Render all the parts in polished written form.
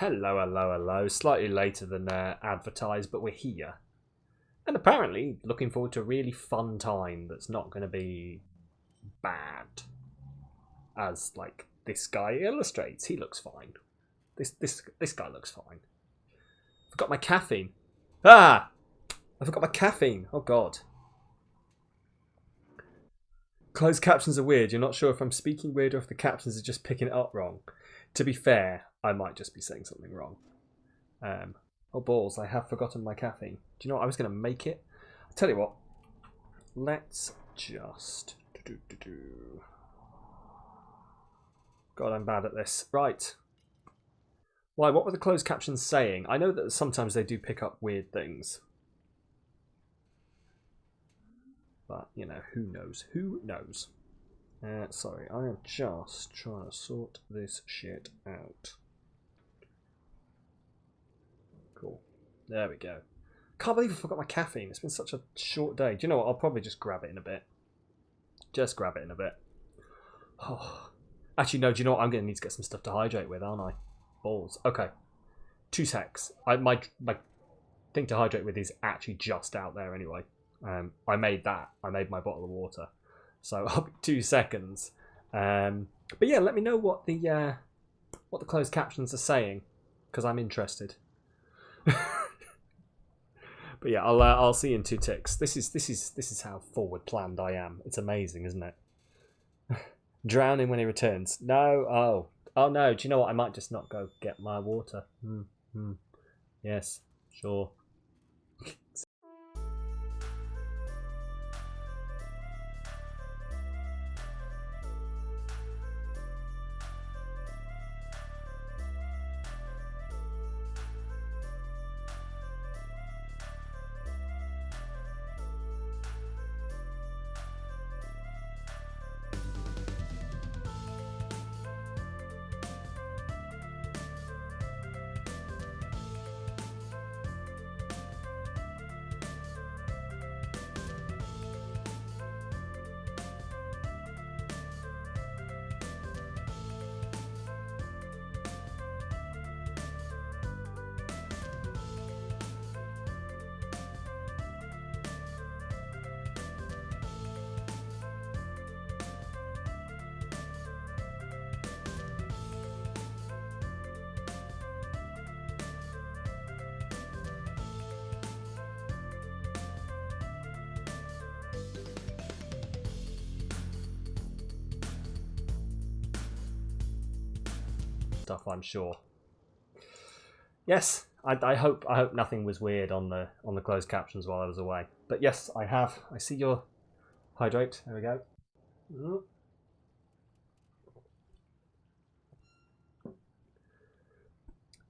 Hello, hello, hello. Slightly later than advertised, but we're here. And apparently, looking forward to a really fun time that's not going to be bad. As, like, this guy illustrates. He looks fine. This guy looks fine. Forgot my caffeine. Ah! I forgot my caffeine. Oh, God. Closed captions are weird. You're not sure if I'm speaking weird or if the captions are just picking it up wrong. To be fair, I might just be saying something wrong. Oh, balls, I have forgotten my caffeine. Do you know what? I was going to make it. I'll tell you what. Let's just... God, I'm bad at this. Right. Why, what were the closed captions saying? I know that sometimes they do pick up weird things. But, you know, who knows? Who knows? Sorry, I am just trying to sort this shit out. Cool. There we go. Can't believe I forgot my caffeine. It's been such a short day. Do you know what? I'll probably just grab it in a bit. Just grab it in a bit. Oh. Actually, no, do you know what? I'm going to need to get some stuff to hydrate with, aren't I? Balls. Okay. 2 secs. My thing to hydrate with is actually just out there anyway. I made that. I made my bottle of water. So I'll be 2 seconds. But yeah, let me know what the closed captions are saying, because I'm interested. But yeah, I'll see you in 2 ticks. This is how forward planned I am. It's amazing, isn't it? Drowning when he returns. No. Oh no. Do you know what? I might just not go get my water. Yes. Sure. Stuff, I'm sure. Yes, I hope nothing was weird on the closed captions while I was away. But yes, I have. I see your hydrate. There we go.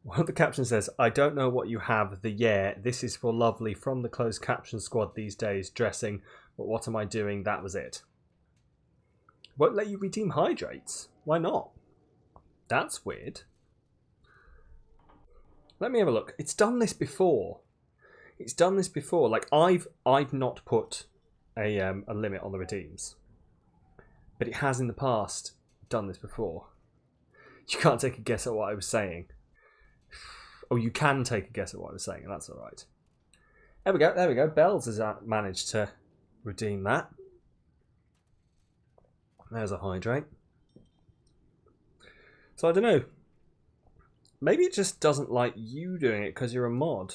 One of the captions says, "I don't know what you have. This is for lovely from the closed caption squad these days. Dressing, but what am I doing? That was it. Won't let you redeem hydrates. Why not? That's weird. Let me have a look. It's done this before. Like I've not put a limit on the redeems, but it has in the past done this before. You can't take a guess at what I was saying. Oh, you can take a guess at what I was saying, and that's all right. There we go. Bells has managed to redeem that. There's a hydrate. So I don't know. Maybe it just doesn't like you doing it because you're a mod.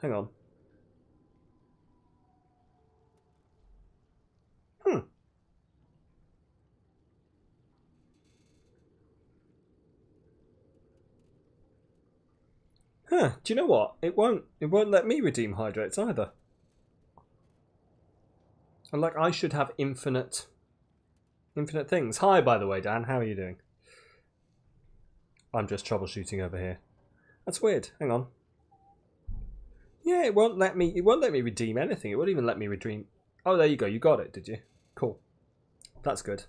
Hang on. Huh, do you know what? It won't let me redeem hydrates either. And like I should have infinite things. Hi, by the way, Dan, how are you doing? I'm just troubleshooting over here. That's weird. Hang on. Yeah, it won't let me redeem anything. It won't even let me redeem. Oh, there you go. You got it, did you? Cool. That's good.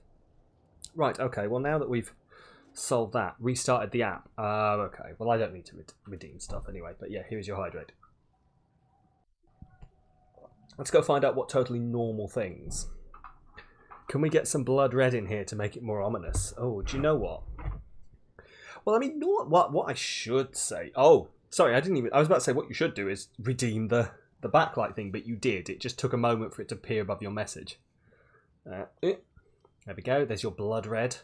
Right, okay. Well, now that we've solved that, restarted the app. Okay. Well, I don't need to redeem stuff anyway. But yeah, here's your hydrate. Let's go find out what totally normal things. Can we get some blood red in here to make it more ominous? Oh, do you know what? Well, I mean, you know what I should say. Oh, sorry, I didn't even. I was about to say what you should do is redeem the backlight thing, but you did. It just took a moment for it to appear above your message. There we go. There's your blood red.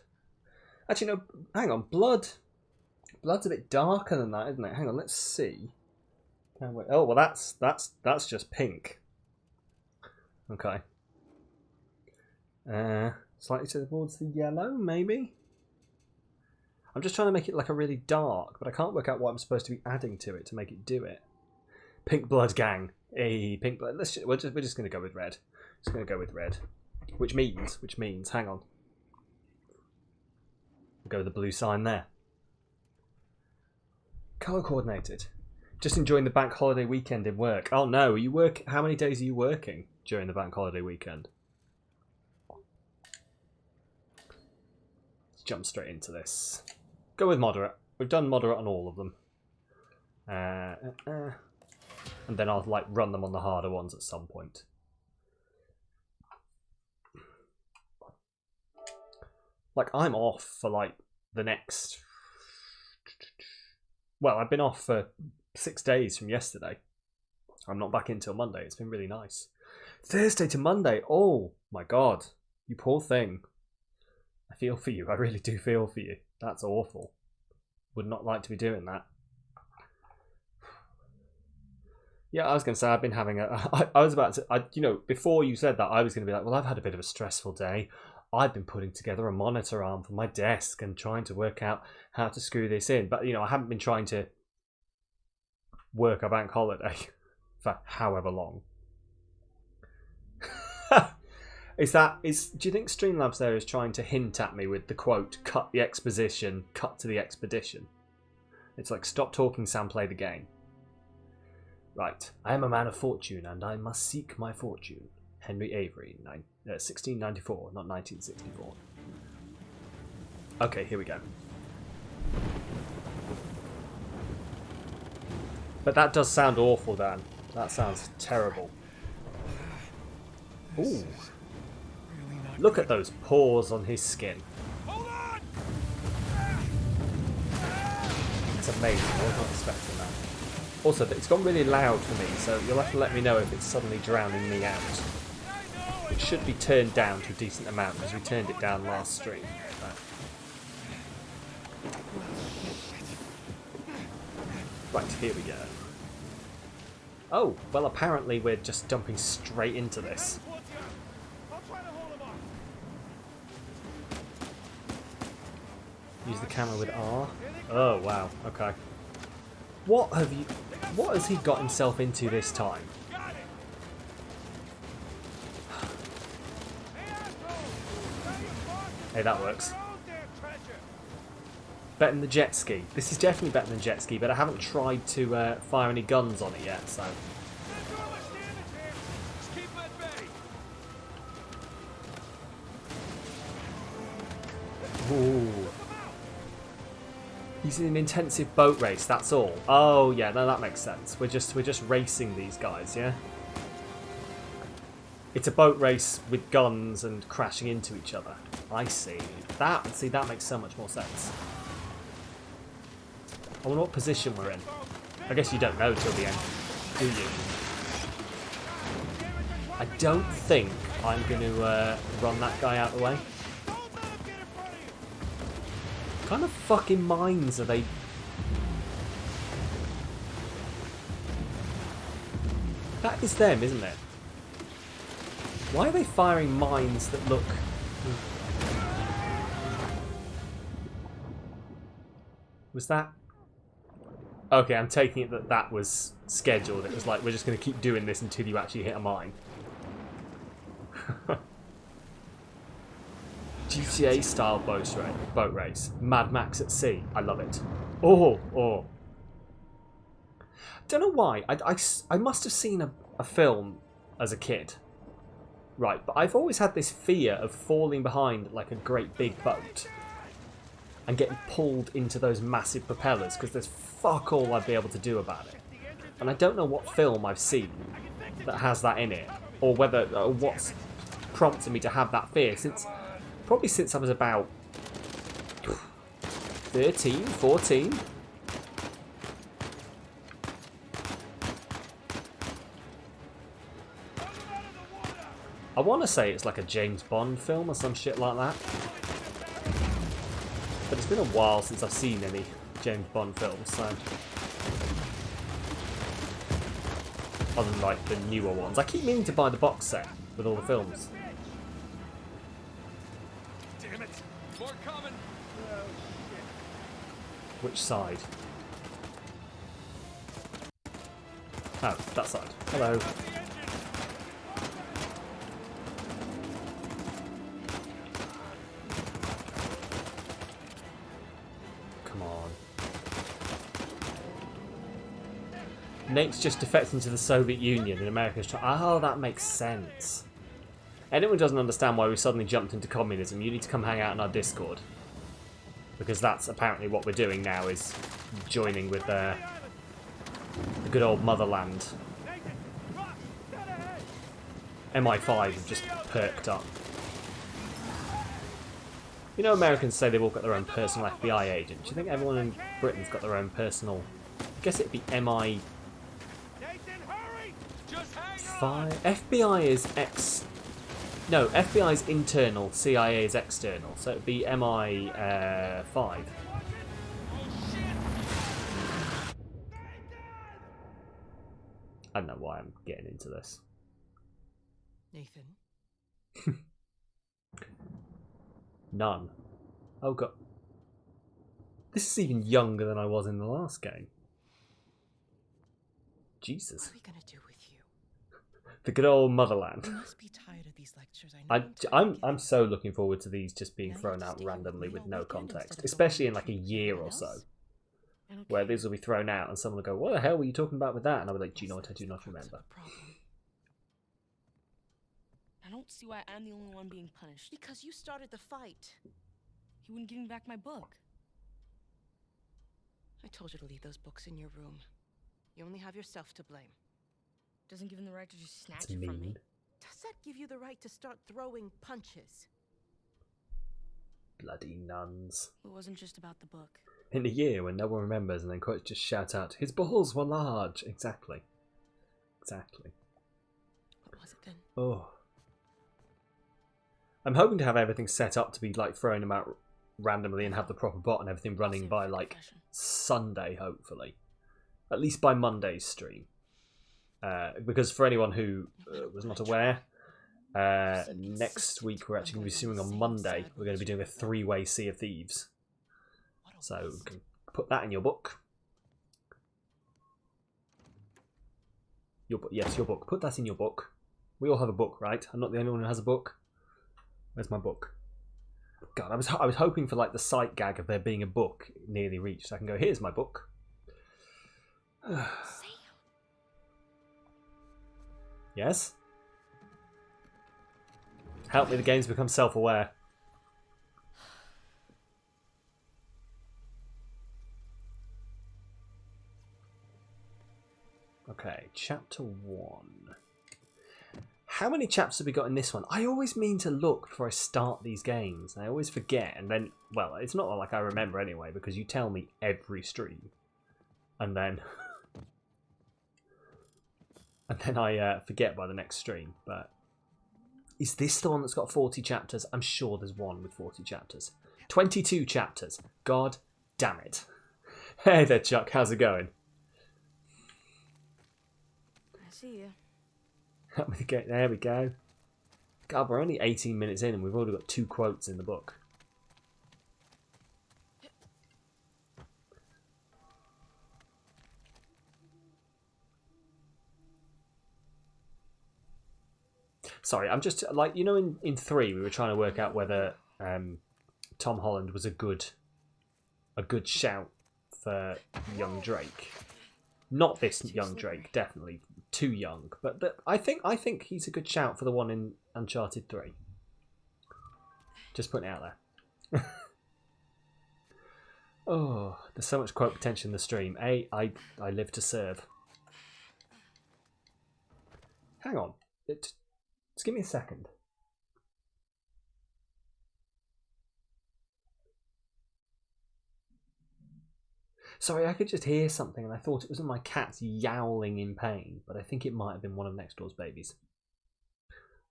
Actually, no. Hang on, blood's a bit darker than that, isn't it? Hang on, let's see. Oh well, that's just pink. Okay. Slightly towards the yellow, maybe. I'm just trying to make it like a really dark, but I can't work out what I'm supposed to be adding to it to make it do it. Pink blood gang. Hey, pink blood. We're just going to go with red. Just going to go with red. Which means, hang on. We'll go with the blue sign there. Colour coordinated. Just enjoying the bank holiday weekend in work. Oh no, how many days are you working during the bank holiday weekend? Let's jump straight into this. Go with moderate. We've done moderate on all of them. And then I'll like run them on the harder ones at some point. Like I'm off for like the next... Well, I've been off for 6 days from yesterday. I'm not back until Monday. It's been really nice. Thursday to Monday. Oh my god. You poor thing. I feel for you. I really do feel for you. That's awful. Would not like to be doing that. Yeah, I was going to say I've been having I was about to... before you said that, I was going to be like, well, I've had a bit of a stressful day. I've been putting together a monitor arm for my desk and trying to work out how to screw this in. But, I haven't been trying to work a bank holiday for however long. Do you think Streamlabs there is trying to hint at me with the quote, cut the exposition, cut to the expedition? It's like, stop talking, Sam, play the game. Right. I am a man of fortune and I must seek my fortune. Henry Avery, 1694, not 1964. Okay, here we go. But that does sound awful, Dan. That sounds terrible. Ooh. Look at those pores on his skin. It's amazing. I was not expecting that. Also, it's gone really loud for me, so you'll have to let me know if it's suddenly drowning me out. It should be turned down to a decent amount, because we turned it down last stream. Right, here we go. Oh, well apparently we're just jumping straight into this. Use the camera with R. Oh wow, okay. What has he got himself into this time? Hey, that works. Better than the jet ski. This is definitely better than jet ski, but I haven't tried to fire any guns on it yet, so... Ooh. He's in an intensive boat race, that's all. Oh yeah, no, that makes sense. We're just racing these guys, yeah? It's a boat race with guns and crashing into each other. I see. That makes so much more sense. I wonder what position we're in. I guess you don't know till the end, do you? I don't think I'm going to run that guy out of the way. What kind of fucking mines are they? That is them, isn't it? Why are they firing mines that look... Was that... Okay, I'm taking it that was scheduled. It was like, we're just going to keep doing this until you actually hit a mine. GTA style boat race. Mad Max at sea. I love it. Oh. Don't know why. I must have seen a film as a kid. Right, but I've always had this fear of falling behind like a great big boat and getting pulled into those massive propellers because there's fuck all I'd be able to do about it. And I don't know what film I've seen that has that in it, or whether what's prompted me to have that fear probably since I was about 13, 14. I want to say it's like a James Bond film or some shit like that. But it's been a while since I've seen any James Bond films, so... Other than like the newer ones. I keep meaning to buy the box set with all the films. Damn it! More coming! Which side? Oh, that side. Hello. Come on. Nate's just defecting to the Soviet Union and America's trying... Oh, that makes sense. Anyone who doesn't understand why we suddenly jumped into communism, you need to come hang out in our Discord. Because that's apparently what we're doing now, is joining with the good old motherland. MI5 have just perked up. You know, Americans say they've all got their own personal FBI agent. Do you think everyone in Britain's got their own personal... I guess it'd be MI5? FBI is X... No, FBI is internal, CIA is external, so it'd be MI5. I don't know why I'm getting into this. Nathan? None. Oh god. This is even younger than I was in the last game. Jesus. What are we gonna do with you? The good old motherland. You must be tired of these lectures. I'm so looking forward to these just being thrown out randomly with no context, especially in like a year or so, where these will be thrown out and someone will go, "What the hell were you talking about with that?" And I'll be like, "Do you know what? I do not remember." I don't see why I'm the only one being punished. Because you started the fight. He wouldn't give me back my book. I told you to leave those books in your room. You only have yourself to blame. Doesn't give him the right to just snatch It's it from me. mean. Does that give you the right to start throwing punches? Bloody nuns. It wasn't just about the book. In a year when no one remembers and then quotes just shout out, "His balls were large." Exactly. Exactly. What was it then? Oh. I'm hoping to have everything set up to be like throwing them out randomly and have the proper bot and everything running by like Sunday, hopefully. At least by Monday's stream. Because for anyone who was not aware, next week we're actually going to be streaming on Monday. We're going to be doing a 3-way Sea of Thieves. So you can put that in your book. Yes, your book. Put that in your book. We all have a book, right? I'm not the only one who has a book. Where's my book? God, I was hoping for like the sight gag of there being a book nearly reached. So I can go, "Here's my book." Yes? Help me, the game's become self-aware. Okay, chapter 1. How many chapters have we got in this one? I always mean to look before I start these games. I always forget, and then, well, it's not like I remember anyway, because you tell me every stream. And then... and then I forget by the next stream, but... Is this the one that's got 40 chapters? I'm sure there's one with 40 chapters. 22 chapters. God damn it. Hey there, Chuck. How's it going? I see you. There we go. God, we're only 18 minutes in and we've already got 2 quotes in the book. Sorry, I'm just like, you know, in 3 we were trying to work out whether Tom Holland was a good shout for young Drake. Not this young Drake, definitely too young, but I think he's a good shout for the one in Uncharted 3. Just putting it out there. Oh, there's so much quote potential in the stream. I live to serve. Hang on. Just give me a second. Sorry, I could just hear something and I thought it was my cats yowling in pain, but I think it might have been one of next door's babies.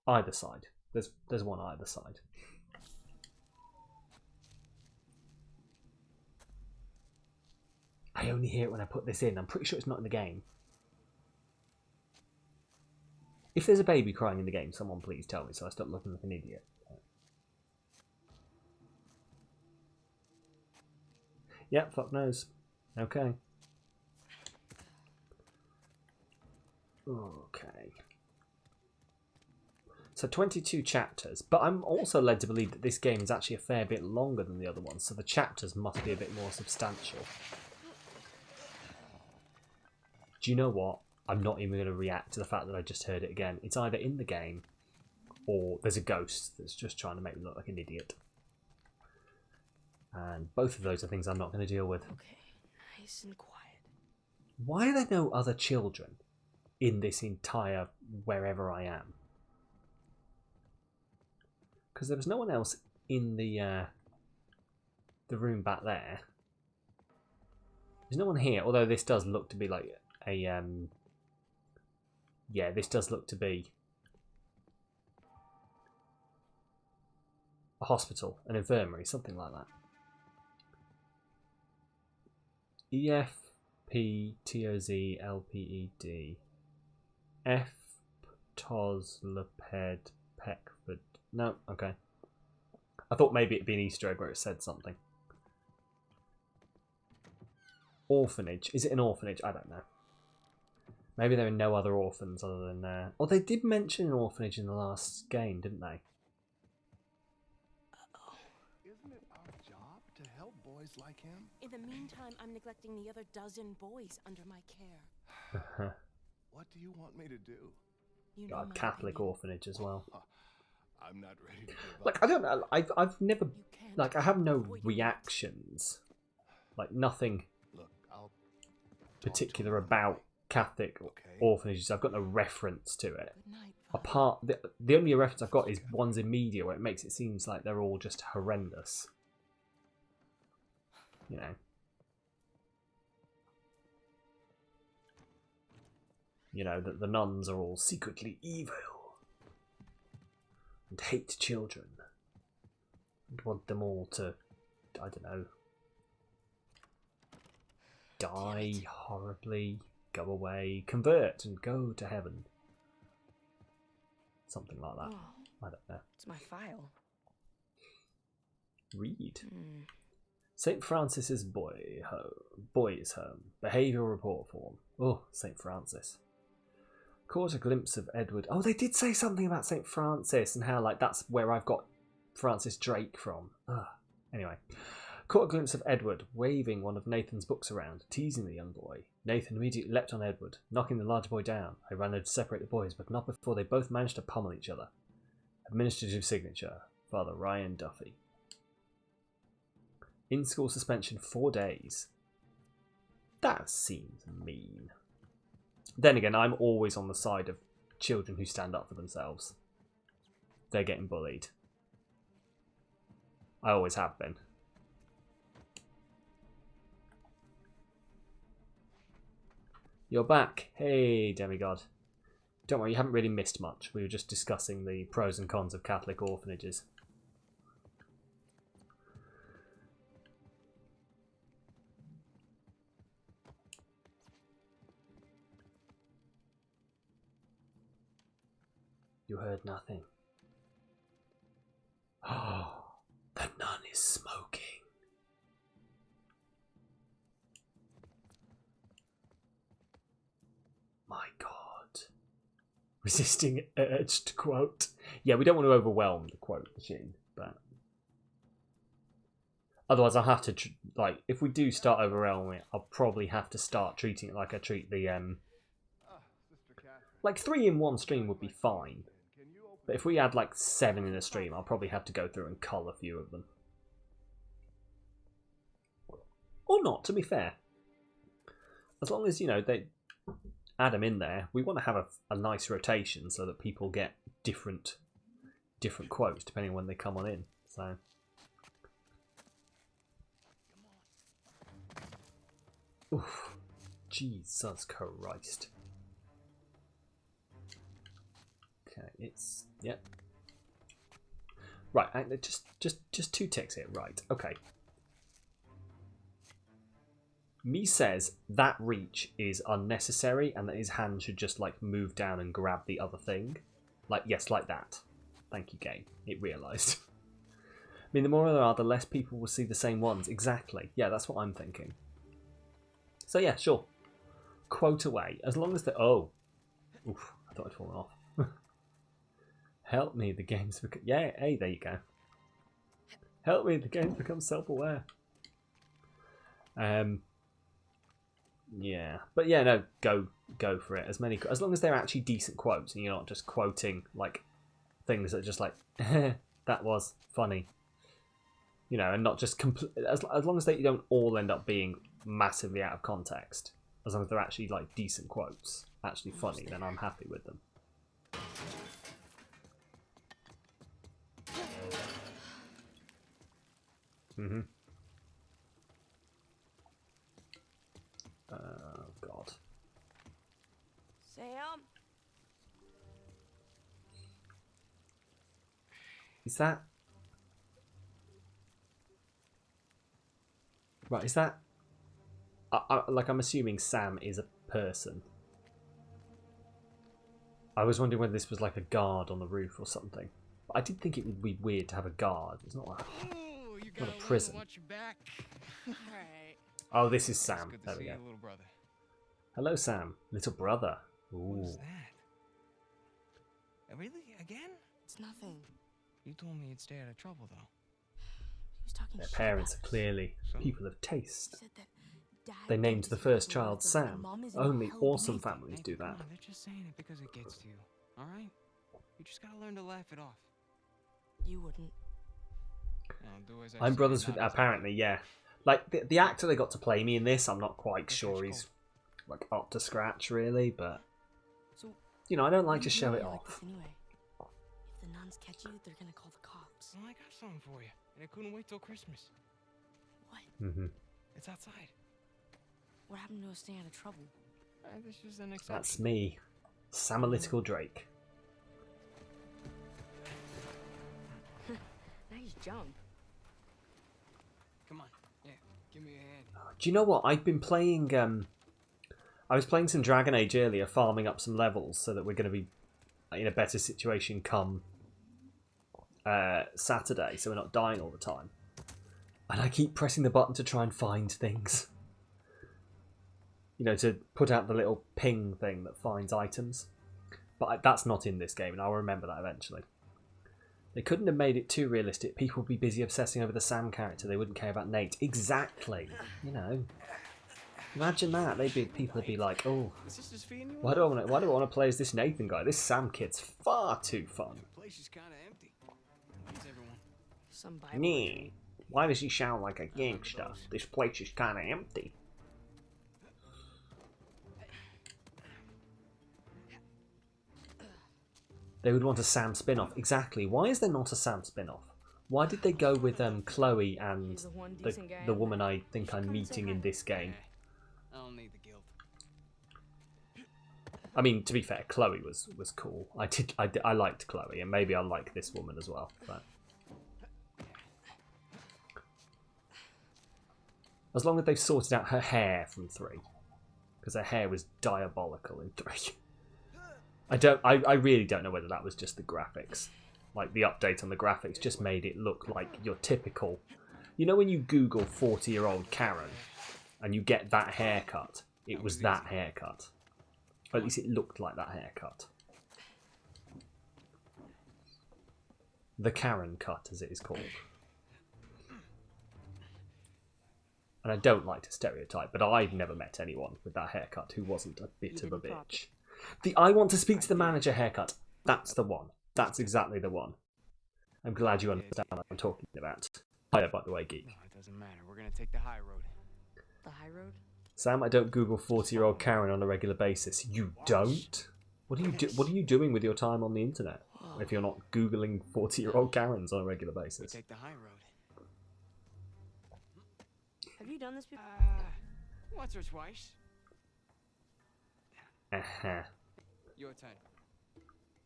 Either side. There's one either side. I only hear it when I put this in. I'm pretty sure it's not in the game. If there's a baby crying in the game, someone please tell me so I stop looking like an idiot. Yep, fuck knows. Okay. Okay. So 22 chapters, but I'm also led to believe that this game is actually a fair bit longer than the other ones, so the chapters must be a bit more substantial. Do you know what? I'm not even going to react to the fact that I just heard it again. It's either in the game or there's a ghost that's just trying to make me look like an idiot. And both of those are things I'm not going to deal with. Okay, nice and quiet. Why are there no other children in this entire wherever I am? Because there was no one else in the room back there. There's no one here, although this does look to be like a yeah, this does look to be a hospital, an infirmary, something like that. EFPTOZLPED Leped Peckford. No, okay. I thought maybe it'd be an Easter egg where it said something. Orphanage. Is it an orphanage? I don't know. Maybe there are no other orphans other than... Oh, they did mention an orphanage in the last game, didn't they? Isn't it our job to help boys like him? In the meantime, I'm neglecting the other dozen boys under my care. What do you want me to do? You know Got a my Catholic opinion. orphanage as well. I'm not ready to give up. Like, I don't know. I've never... You can't Like, I have no avoid it. reactions. Like, nothing Look, I'll particular about Catholic orphanages. I've got no reference to it. Good night, Father. Apart, the only reference I've got is ones in media where it makes it seem like they're all just horrendous. You know. You know, that the nuns are all secretly evil and hate children and want them all to, I don't know, die horribly, go away, convert and go to heaven. Something like that. Oh, I don't know. it's my file. Read. St. Francis's boys' home. Behavioural report form. Oh, St. Francis. Caught a glimpse of Edward. Oh, they did say something about St. Francis and how, like, that's where I've got Francis Drake from. Ugh. Anyway. Caught a glimpse of Edward waving one of Nathan's books around, teasing the young boy. Nathan immediately leapt on Edward, knocking the larger boy down. I ran over to separate the boys, but not before they both managed to pummel each other. Administrative signature. Father Ryan Duffy. In-school suspension 4 days. That seems mean. Then again, I'm always on the side of children who stand up for themselves. They're getting bullied. I always have been. You're back. Hey, demigod. Don't worry, you haven't really missed much. We were just discussing the pros and cons of Catholic orphanages. You heard nothing. Oh, the nun is smoking. My God. Resisting urge to quote. Yeah, we don't want to overwhelm the quote machine, but otherwise I'll have to, like, if we do start overwhelming it, I'll probably have to start treating it like I treat the, like 3 in one stream would be fine. But if we add like 7 in a stream, I'll probably have to go through and cull a few of them. Or not, to be fair. As long as, you know, they add them in there, we want to have a nice rotation so that people get different quotes depending on when they come on in. So Oof. Jesus Christ. Okay, it's yep. Right, just 2 ticks here. Right, okay. Me says that reach is unnecessary and that his hand should just like move down and grab the other thing. Like, yes, like that. Thank you, game. It realised. I mean, the more there are, the less people will see the same ones. Exactly. Yeah, that's what I'm thinking. So yeah, sure. Quote away. As long as the... Oh. Oof, I thought I'd fallen off. Help me, the game's... Yeah, hey, there you go. Help me, the game's become self-aware. Yeah, but yeah, no, go for it. As long as they're actually decent quotes, and you're not just quoting like things that are just like that was funny, you know, and not just as long as they don't all end up being massively out of context. As long as they're actually like decent quotes, actually funny, then I'm happy with them. Mhm. Oh God. Sam? Is that right? Is that like I'm assuming Sam is a person. I was wondering whether this was like a guard on the roof or something. But I did think it would be weird to have a guard. It's not like not a prison. Alright. Oh, this is Sam. Good to There we see go. you, little brother. Hello, Sam. Little brother. What Ooh. is that? Really? Again? It's nothing. You told me you'd stay out of trouble, though. He was talking Their shit parents are about us. clearly So? people of He taste. said that Dad They named thinks the he's first the child worst and Sam. Mom is in Only hell awesome beneath it. families do Come that. on, they're just saying it because it gets to you. All right? You just gotta learn to laugh it off. You wouldn't. Now, do as I I'm say, brothers not with as I do. apparently, yeah. Like the actor they got to play me in this, I'm not quite Okay, sure cool. he's like up to scratch really, but So you know I don't why like to are you show it doing like off. this anyway? If the nuns catch you, they're gonna call the cops. Well, I got something for you, and it couldn't wait till Christmas. What? Mm-hmm. It's outside. What happened to us staying out of trouble? This is an exception. That's me, Samalytical Drake. Nice jump. Come on. Yeah, give me a hand. Do you know what I've been playing? I was playing some Dragon Age earlier, farming up some levels so that we're going to be in a better situation come Saturday, so we're not dying all the time. And I keep pressing the button to try and find things. You know, to put out the little ping thing that finds items. But that's not in this game, and I'll remember that eventually. They couldn't have made it too realistic. People would be busy obsessing over the Sam character. They wouldn't care about Nate. Exactly. You know. Imagine that. People would be like, oh, Is this just feeding you? why do I want to play as this Nathan guy? This Sam kid's far too fun. The place is kind of empty. Where's everyone? Some Bible. Nee. Why does he sound like a gangster? This place is kind of empty. They would want a Sam spin-off. Exactly. Why is there not a Sam spin-off? Why did they go with Chloe and He's the one decent guy the in woman there. I think I'm meeting in this game? I don't need the guilt. I mean, to be fair, Chloe was cool. I liked Chloe, and maybe I like this woman as well. But as long as they've sorted out her hair from 3, because her hair was diabolical in 3. I really don't know whether that was just the graphics. Like, the update on the graphics just made it look like your typical... You know when you Google 40-year-old Karen and you get that haircut? It was that haircut. Or at least it looked like that haircut. The Karen cut, as it is called. And I don't like to stereotype, but I've never met anyone with that haircut who wasn't a bit of a bitch. The I want to speak to the manager haircut. That's the one. That's exactly the one. I'm glad you understand what I'm talking about. Hiya, by the way, geek. No, it doesn't matter. We're gonna take the high road. The high road? Sam, I don't Google 40-year-old Karen on a regular basis. You don't? What are you doing with your time on the internet if you're not Googling 40-year-old Karens on a regular We basis? take the high road. Have you done this before? Once or twice. Uh-huh. Your turn.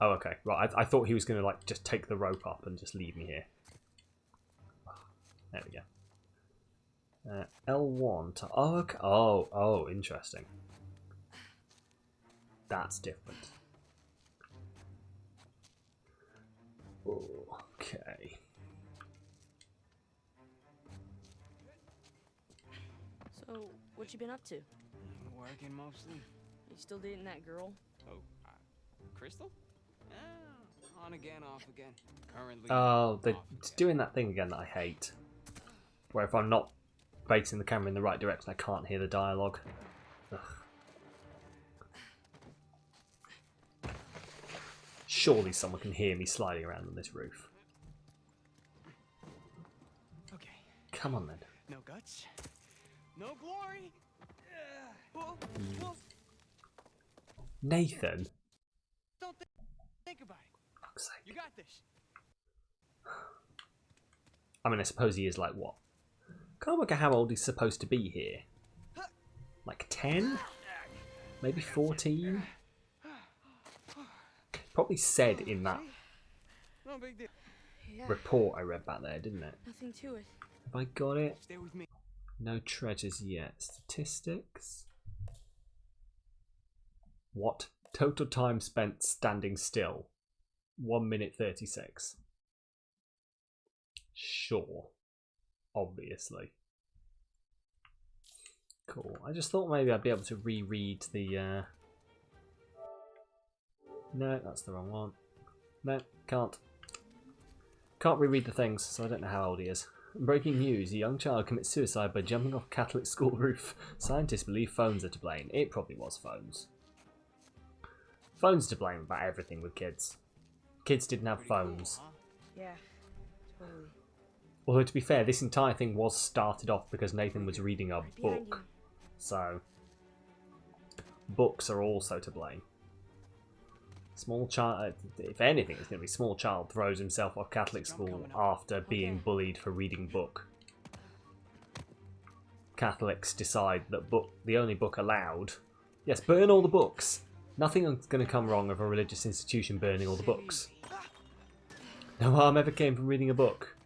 Oh, okay. Right, I thought he was going to, like, just take the rope up and just leave me here. There we go. L1 to... Oh, okay. Oh, interesting. That's different. Okay. So, what you been up to? Working mostly. You still dating that girl? Oh, Crystal? On again, off again. Currently. Oh, they're off again. doing that thing again that I hate. Where if I'm not facing the camera in the right direction, I can't hear the dialogue. Ugh. Surely someone can hear me sliding around on this roof. Okay. Come on then. No guts. No glory. Whoa, whoa. Nathan. Don't think about it. Fuck's sake. You got this. I mean, I suppose he is like what? Can't work out how old he's supposed to be here. Like 10? Maybe 14? Probably said in that No big deal. Yeah. report I read back there, didn't it? Nothing to it. Have I got it? Stay with me. No treasures yet. Statistics? What? Total time spent standing still. 1 minute 36. Sure. Obviously. Cool. I just thought maybe I'd be able to reread the... No, that's the wrong one. No, can't. Can't reread the things, so I don't know how old he is. Breaking news, a young child commits suicide by jumping off a Catholic school roof. Scientists believe phones are to blame. It probably was phones. Phones to blame about everything with kids. Kids didn't have phones. Yeah, totally. Although to be fair, this entire thing was started off because Nathan was reading a Right behind book. So, books are also to blame. Small child, if anything, it's going to be small child throws himself off Catholic school after being bullied for reading book. Catholics decide that the only book allowed. Yes, burn all the books. Nothing's going to come wrong of a religious institution burning all the books. No harm ever came from reading a book.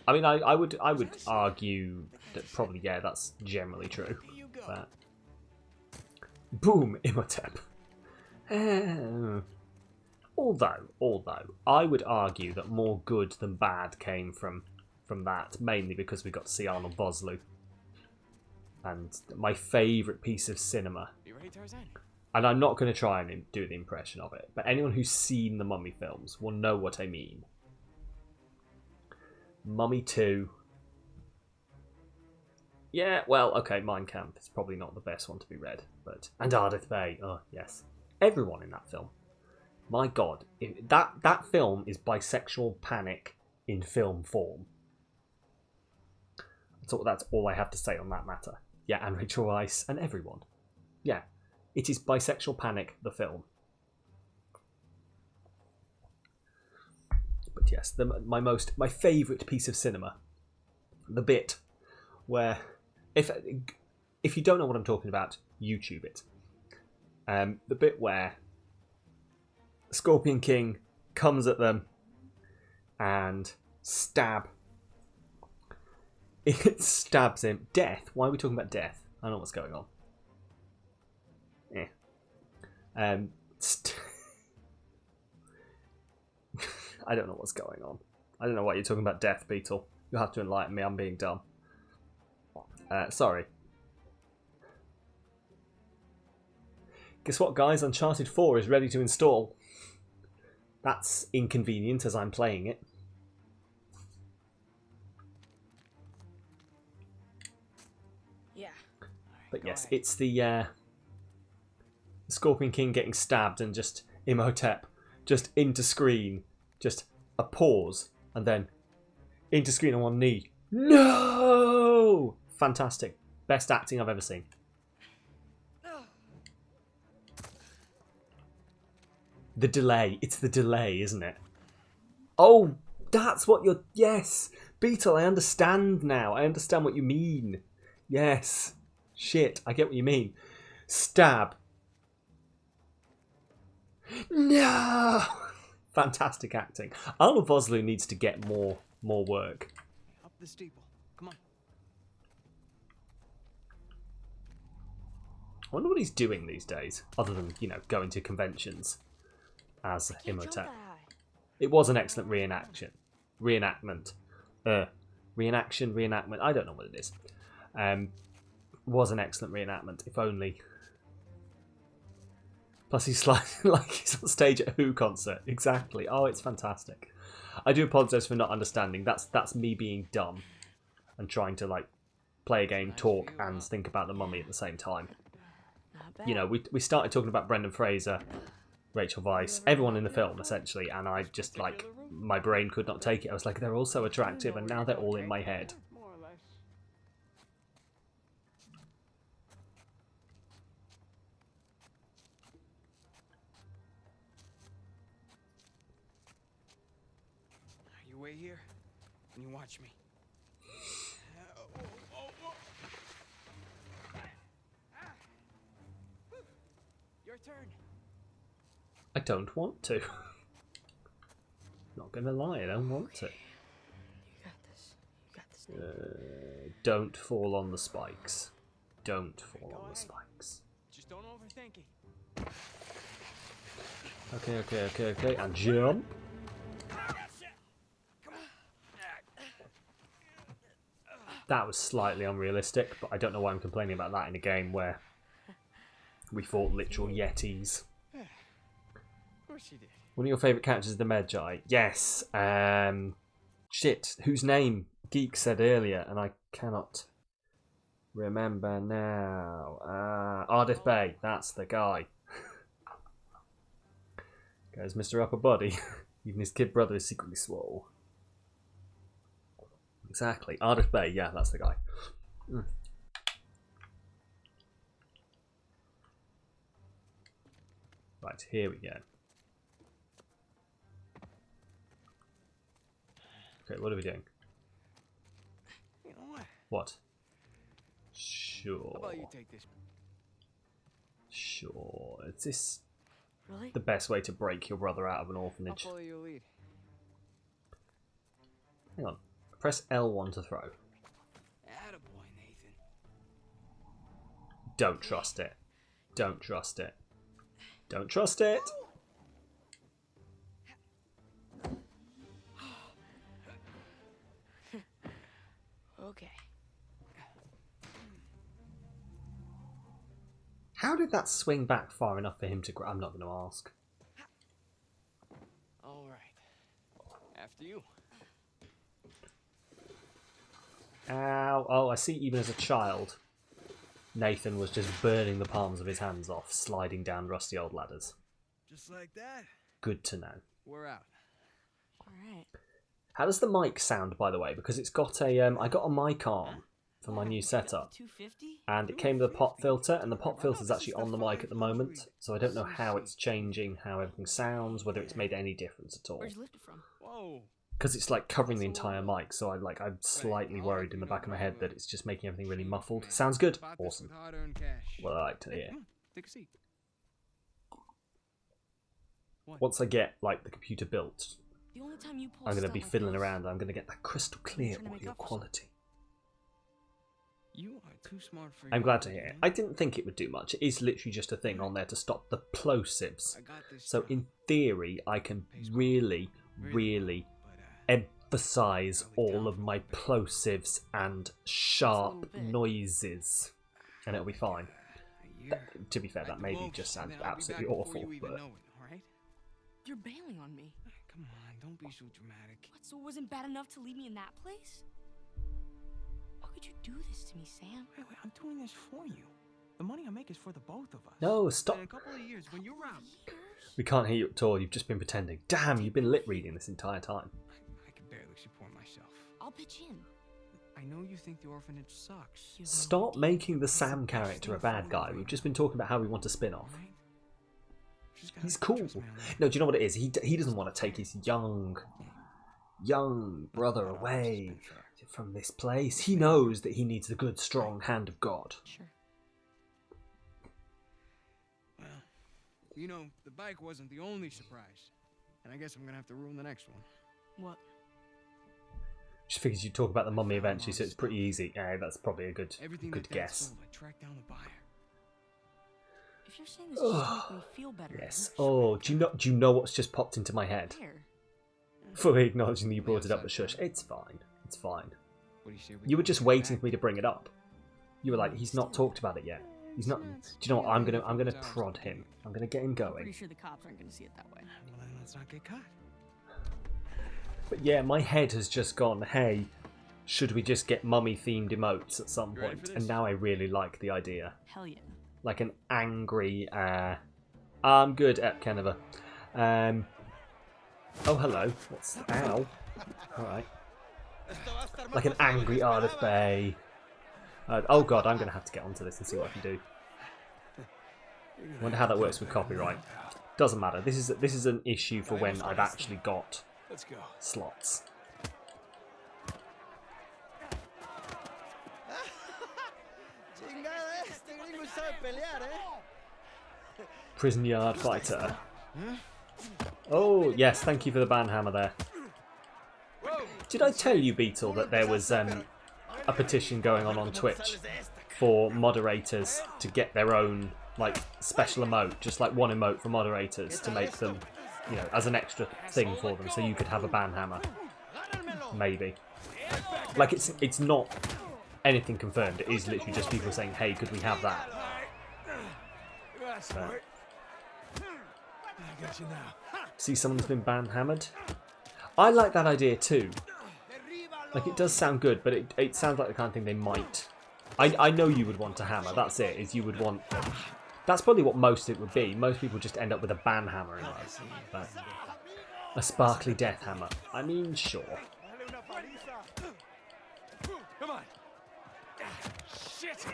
I mean, I would argue that probably, yeah, that's generally true. But boom, Imhotep. Although, I would argue that more good than bad came from that, mainly because we got to see Arnold Vosloo. And my favourite piece of cinema. You ready, Tarzan? And I'm not going to try and do the impression of it, but anyone who's seen the Mummy films will know what I mean. Mummy 2. Yeah, well, okay, Mein Kampf is probably not the best one to be read, but... And Ardith Bay, oh, yes. Everyone in that film. My God, that film is bisexual panic in film form. That's all I have to say on that matter. Yeah, and Rachel Weisz and everyone. Yeah, it is bisexual panic, the film. But yes, my favourite piece of cinema, the bit where, if you don't know what I'm talking about, YouTube it. The bit where Scorpion King comes at them and it stabs him. Death. Why are we talking about death? I don't know what's going on. Yeah. I don't know what's going on. I don't know why you're talking about death, Beetle. You'll have to enlighten me. I'm being dumb. Sorry. Guess what, guys? Uncharted 4 is ready to install. That's inconvenient as I'm playing it. Yeah. But yes, it's the Scorpion King getting stabbed and just Imhotep just into screen. Just a pause and then into screen on one knee. No! Fantastic. Best acting I've ever seen. The delay. It's the delay, isn't it? Oh, that's what you're... Yes. Beetle, I understand now. I understand what you mean. Yes. Shit, I get what you mean. Stab. No! Fantastic acting. Arnold Vosloo needs to get more work. Up the steeple. Come on. I wonder what he's doing these days, other than, you know, going to conventions as Can't jump Imhotep. that high. It was an excellent reenactment. Reenactment. I don't know what it is. Was an excellent reenactment, if only. Plus he's like he's on stage at a Who concert. Exactly. Oh, it's fantastic. I do apologise for not understanding. That's me being dumb and trying to like play a game, talk, and think about the Mummy at the same time. Not bad. You know, we started talking about Brendan Fraser, Rachel Weisz, everyone in the film essentially, and I just like my brain could not take it. I was like, they're all so attractive, and now they're all in my head. More or less. You wait here, and you watch me. Your turn. I don't want to. Not gonna lie, I don't want to. You got this. You got this. Nathan. Don't fall on the spikes. Don't fall on the spikes. Just don't overthink it. Okay, and jump. That was slightly unrealistic, but I don't know why I'm complaining about that in a game where we fought literal yetis. Of course you did. One of your favourite characters is the Magi. Yes. Shit. Whose name Geek said earlier, and I cannot remember now. Ardith Bay. That's the guy. Goes Mr. Upper Body. Even his kid brother is secretly swole. Exactly. Ardith Bay. Yeah, that's the guy. Right, here we go. Okay, what are we doing? You know what? What? Sure. How about you take this? Sure. Is this Really? the best way to break your brother out of an I'll orphanage? follow your lead. Hang on. Press L1 to throw. Attaboy, Nathan. Don't trust it. Don't trust it. Don't trust it. Okay. How did that swing back far enough for him to grab? I'm not going to ask. All right. After you. Ow. Oh, I see even as a child, Nathan was just burning the palms of his hands off, sliding down rusty old ladders. Just like that. Good to know. We're out. All right. How does the mic sound, by the way? Because it's got a, I got a mic arm for my new setup, 250? and it came with a pop filter, and the pop filter is actually on the mic at the moment, so I don't know how it's changing, how everything sounds, whether it's made any difference at all. Where'd you lift it from? Whoa. Because it's like covering the entire mic, so I'm slightly worried in the back of my head that it's just making everything really muffled. Sounds good. Bought this Awesome. with hard-earned cash. Well, I like to Hey, hear. come on, take a seat. What? Once I get like the computer built, The only time you pull I'm going to stunt be like fiddling this, around. I'm going to get that crystal clear trying to make audio up for quality. You are too smart for I'm your glad to own hear it. good, I didn't think it would do much. It is literally just a thing on there to stop the plosives. I got this. So in theory, I can really but emphasize all of my plosives and sharp bit. noises, and it'll be fine. a year. To be fair, I that can maybe blow just and sounds then I'll be absolutely back before awful, you even but know it, all right? You're bailing on me. Come on, don't be so dramatic. What, so it wasn't bad enough to leave me in that place? Why could you do this to me, Sam? Wait, I'm doing this for you. The money I make is for the both of us. no, stop. In a couple of years, when you're out, We can't hear you at all. You've just been pretending. Damn, you've been lip reading this entire time. I can barely support myself. I'll pitch in. I know you think the orphanage sucks. You have no Stop idea. making the Sam character a bad guy. We've just been talking about how we want a spin-off. Right? Just gotta He's cool. trust me on that. No, do you know what it is? He doesn't want to take his young brother away from this place. He knows that he needs the good, strong hand of God. Sure. You know, the bike wasn't the only surprise. And I guess I'm gonna have to ruin the next one. What? She figures you talk about the mummy eventually, so it's pretty easy. Yeah, that's probably a good Everything good that Dad guess. sold, I tracked down the buyer. If you're saying this just to make me feel better. Yes. Oh, do you know what's just popped into my head? Here. Fully acknowledging that you brought it up, but shush. It's fine. It's fine. What do you say we You were go just get waiting back? for me to bring it up. You were like, he's not talked about it yet. He's not. Do you know what? I'm gonna prod him. I'm gonna get him Pretty going. sure the cops aren't gonna see it that way. Well, then let's not get caught. But yeah, my head has just gone. Hey, should we just get mummy-themed emotes at some You ready point? for And this? now I really like the idea. Hell yeah. Like an angry. I'm good at Kenova. Oh hello. What's ow? All right. Like an angry Ardith Bay. Oh god, I'm gonna have to get onto this and see what I can do. Wonder how that works with copyright. Doesn't matter. This is an issue for when I've actually got Let's go. slots. Prison yard fighter. Oh yes, thank you for the banhammer there. Did I tell you, Beetle, that there was a petition going on Twitch for moderators to get their own like special emote, just like one emote for moderators to make them, you know, as an extra thing for them, so you could have a banhammer. Maybe. Like it's not anything confirmed. It is literally just people saying, "Hey, could we have that?" But, I got you now. see someone's been banhammered. I like that idea too. Like it does sound good, but it sounds like the kind of thing they might. I know you would want a hammer. That's it. Is you would want. That's probably what most it would be. Most people just end up with a ban hammer in life. But a sparkly death hammer. I mean, sure. Come on. Shit.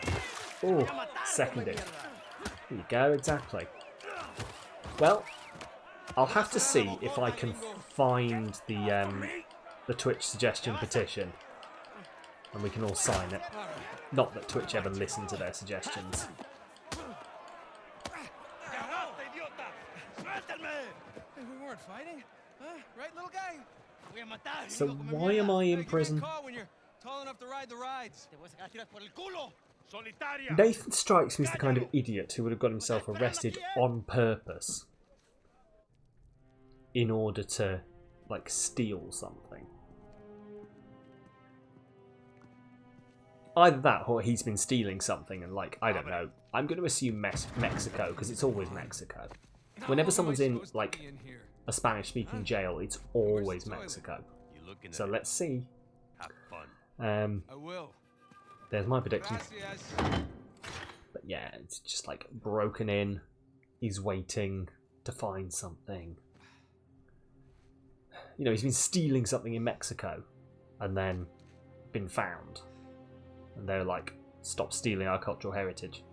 Oh, seconded. There you go. Exactly. Well, I'll have to see if I can find the Twitch suggestion petition, and we can all sign it. Not that Twitch ever listened to their suggestions. We weren't fighting, huh? Right, little guy? So why am I in prison? When you're tall enough to ride the rides. Nathan strikes me as the kind of idiot who would have got himself arrested on purpose in order to, like, steal something. Either that, or he's been stealing something and, like, I don't know. I'm going to assume Mexico, because it's always Mexico. Whenever someone's in, like, a Spanish-speaking jail, it's always Mexico. So let's see. Have fun. I will. There's my prediction. Gracias. But yeah, it's just, like, broken in. He's waiting to find something. You know, he's been stealing something in Mexico and then been found. And they're like, stop stealing our cultural heritage.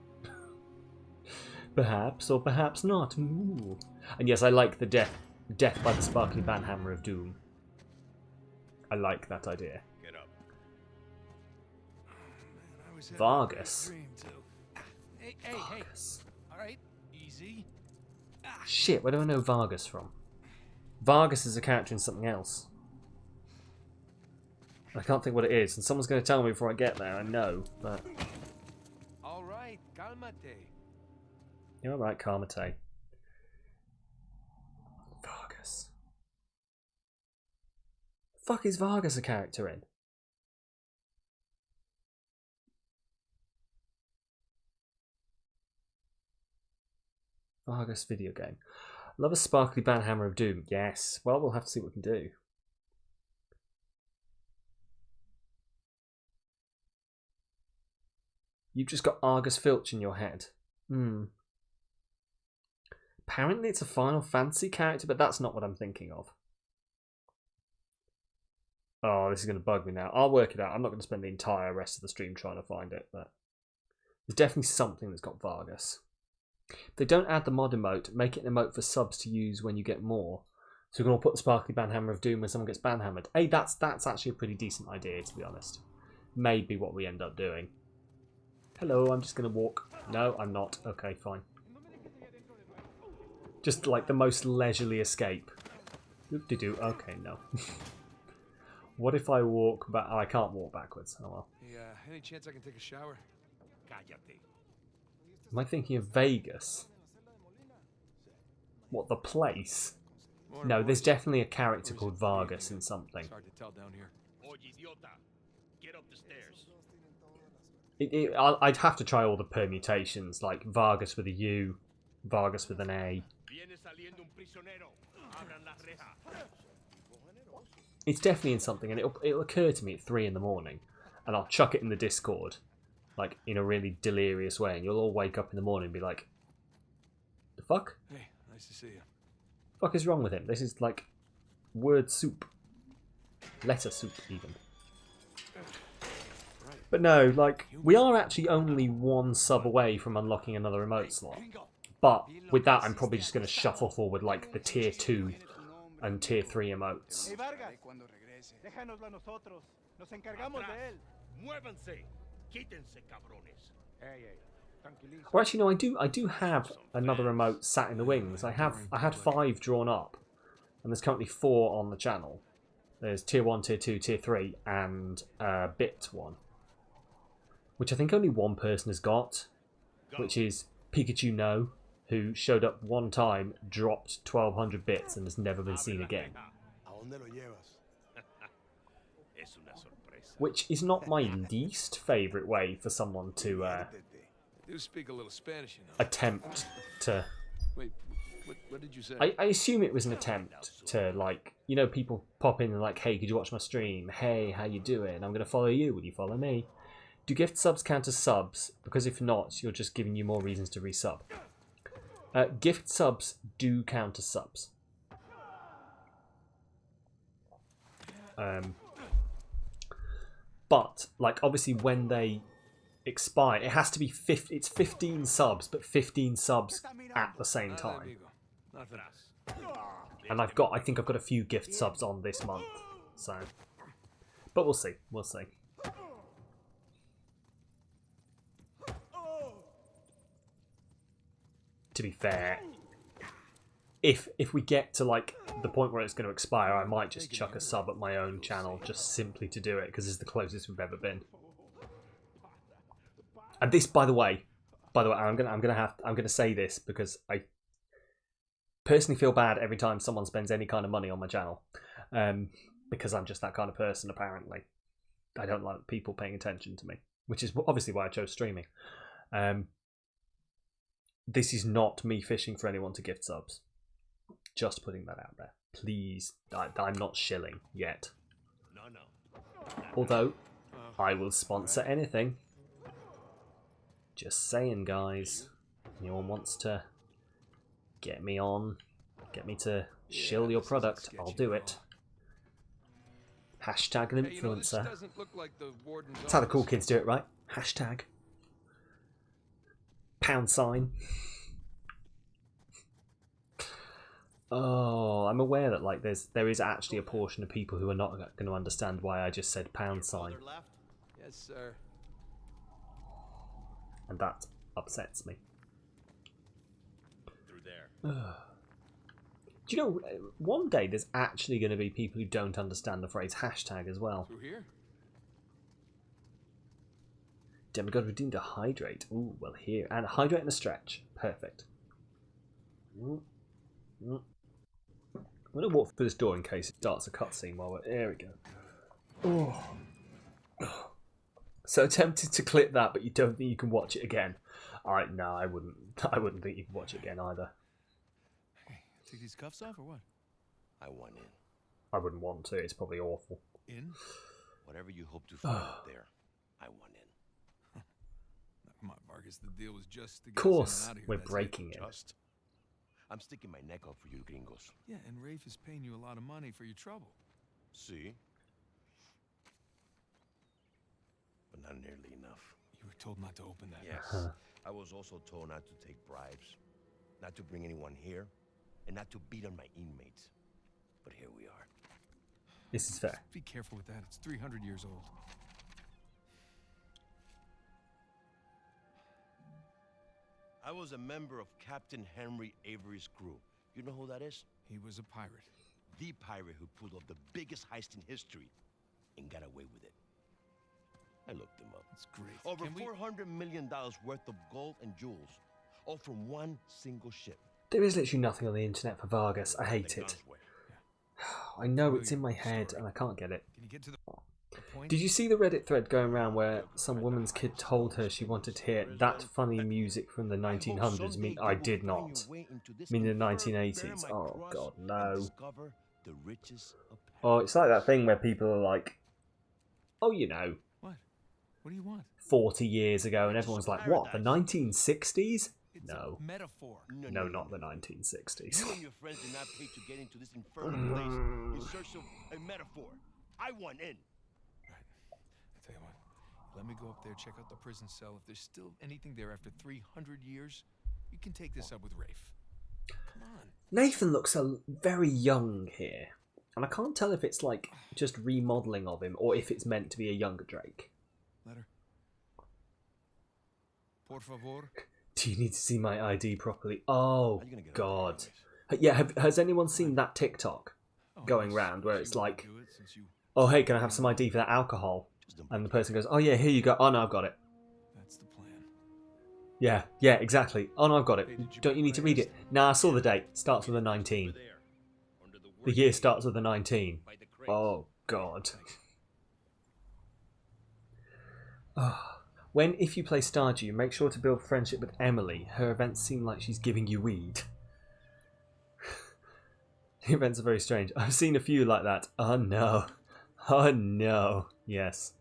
Perhaps, or perhaps not. Ooh. And yes, I like the death by the sparkly banhammer of doom. I like that idea. Get up. Vargas. Hey, Vargas. all right, easy. Shit, where do I know Vargas from? Vargas is a character in something else. I can't think what it is, and someone's going to tell me before I get there, I know, but... All right, calmate. You're alright, Carmate. Vargas. Fuck is Vargas a character in? Vargas video game. Love a sparkly banhammer of doom. Yes. Well, we'll have to see what we can do. You've just got Argus Filch in your head. Apparently it's a Final Fantasy character, but that's not what I'm thinking of. Oh, this is going to bug me now. I'll work it out. I'm not going to spend the entire rest of the stream trying to find it, but there's definitely something that's got Vargas. If they don't add the mod emote, make it an emote for subs to use when you get more. So we're going to put the sparkly banhammer of doom when someone gets banhammered. Hey, that's actually a pretty decent idea, to be honest. Maybe what we end up doing. Hello, I'm just going to walk. No, I'm not. Okay, fine. Just like the most leisurely escape. Oop-de-doo. Okay, no. What if I walk back? Oh, I can't walk backwards. Oh well. Hey, any chance I can take a shower? Am I thinking of Vegas? What, the place? Morning, No, there's boys. definitely a character Or is called it Vargas evening? in something. It's hard to tell down here. Get up the stairs. I'd have to try all the permutations, like Vargas with a U, Vargas with an A. Viene saliendo un prisionero. Abran la reja. It's definitely in something, and it'll occur to me at 3 in the morning, and I'll chuck it in the Discord, like in a really delirious way, and you'll all wake up in the morning and be like, "The fuck? Hey, nice to see you. Fuck is wrong with him? This is like word soup, letter soup even." But no, like we are actually only 1 sub away from unlocking another remote slot. But with that, I'm probably just going to shuffle forward like the tier 2 and tier 3 emotes. Hey Vargas, déjanoslo a nosotros. Nos encargamos de él. Muévanse. Quítense, cabrones. Well, actually, no. I do have another remote sat in the wings. I had 5 drawn up, and there's currently 4 on the channel. There's tier 1, tier 2, tier 3, and bit 1, which I think only one person has got, which is Pikachu No, who showed up 1 time, dropped 1,200 bits, and has never been seen again. ¿A dónde lo llevas? Es una sorpresa. Which is not my least favourite way for someone to I do speak a little Spanish, you know. attempt to... Wait, what did you say? I assume it was an attempt to, like, you know, people pop in and like, "Hey, could you watch my stream? Hey, how you doing? I'm going to follow you. Will you follow me?" Do gift subs count as subs? Because if not, you're just giving you more reasons to resub. Gift subs do count as subs. But, like, obviously when they expire, it has to be it's 15 subs, but 15 subs at the same Nada, time. amigo. Nothing. And I think I've got a few gift subs on this month, so. But we'll see. We'll see. To be fair, if we get to like the point where it's going to expire, I might just chuck a sub at my own channel just simply to do it because it's the closest we've ever been. And this, by the way, I'm gonna say this because I personally feel bad every time someone spends any kind of money on my channel, because I'm just that kind of person. Apparently, I don't like people paying attention to me, which is obviously why I chose streaming. This is not me fishing for anyone to gift subs. Just putting that out there. Please, I'm not shilling yet. No. Although, I will sponsor anything. Just saying, guys. Anyone wants to get me on, get me to shill your product, I'll do it. Hashtag an Hey, you know, this influencer. doesn't look like the warden's That's how the cool office. kids do it, right? Hashtag. £. Oh, I'm aware that like there is actually a portion of people who are not going to understand why I just said £, Yes, sir. and that upsets me. Through there. Do you know, one day there's actually going to be people who don't understand the phrase hashtag as well. Through here? Demigod redeemed a hydrate. Ooh, well here. And a hydrate and a stretch. Perfect. I'm going to walk through this door in case it starts a cutscene while we're... There we go. Oh. So tempted to clip that, but you don't think you can watch it again. Alright, no, I wouldn't. I wouldn't think you could watch it again either. Hey, take these cuffs off or what? I want in. I wouldn't want to. It's probably awful. In? Whatever you hope to find out there, I want in. No, come on, Vargas. The deal was just to Of get course, us in and out of here. we're That's it. breaking it. Just. I'm sticking my neck out for you gringos. Yeah, and Rafe is paying you a lot of money for your trouble. See? But not nearly enough. You were told not to open that. Yes. I was also told not to take bribes, not to bring anyone here, and not to beat on my inmates. But here we are. This is fair. Be careful with that. It's 300 years old. I was a member of Captain Henry Avery's crew You know who that is? He was a pirate. The pirate who pulled off the biggest heist in history and got away with it. I looked him up. That's great. Over Can we- $400 million worth of gold and jewels, all from one single ship. There is literally nothing on the internet for Vargas. I hate The it. guns were. I know it's in my head and I can't get it. Can you get to the point? Did you see the Reddit thread going around where some woman's kid told her she wanted to hear that funny music from the 1900s? I did not. Mean the 1980s. Oh god, no. Oh, it's like that thing where people are like, oh, you know, What? What do you want? 40 years ago, and everyone's like, what, the 1960s? It's No. a metaphor. No, not the 1960s. You and your friends did not pay to get into this infernal place in search of a metaphor. I want in. Right. I'll tell you what. Let me go up there, check out the prison cell. If there's still anything there after 300 years, you can take this up with Rafe. Come on. Nathan looks very young here. And I can't tell if it's like just remodeling of him or if it's meant to be a younger Drake. Letter. Por favor. Do you need to see my ID properly? Oh, How you gonna get up God. there Yeah, has anyone seen that TikTok going yes, round where she it's wouldn't like, do it since you- oh, hey, can I have some ID for that alcohol? And the person goes, oh, yeah, here you go. Oh, no, I've got it. That's the plan. Yeah, exactly. Oh, no, I've got it. Hey, did you Don't read you need what to I read asked? it? Nah, I saw the date. Starts with a 19. The year starts with a 19. Oh, God. When, if you play Stardew, make sure to build friendship with Emily. Her events seem like she's giving you weed. The events are very strange. I've seen a few like that. Oh, no. Oh, no. Yes.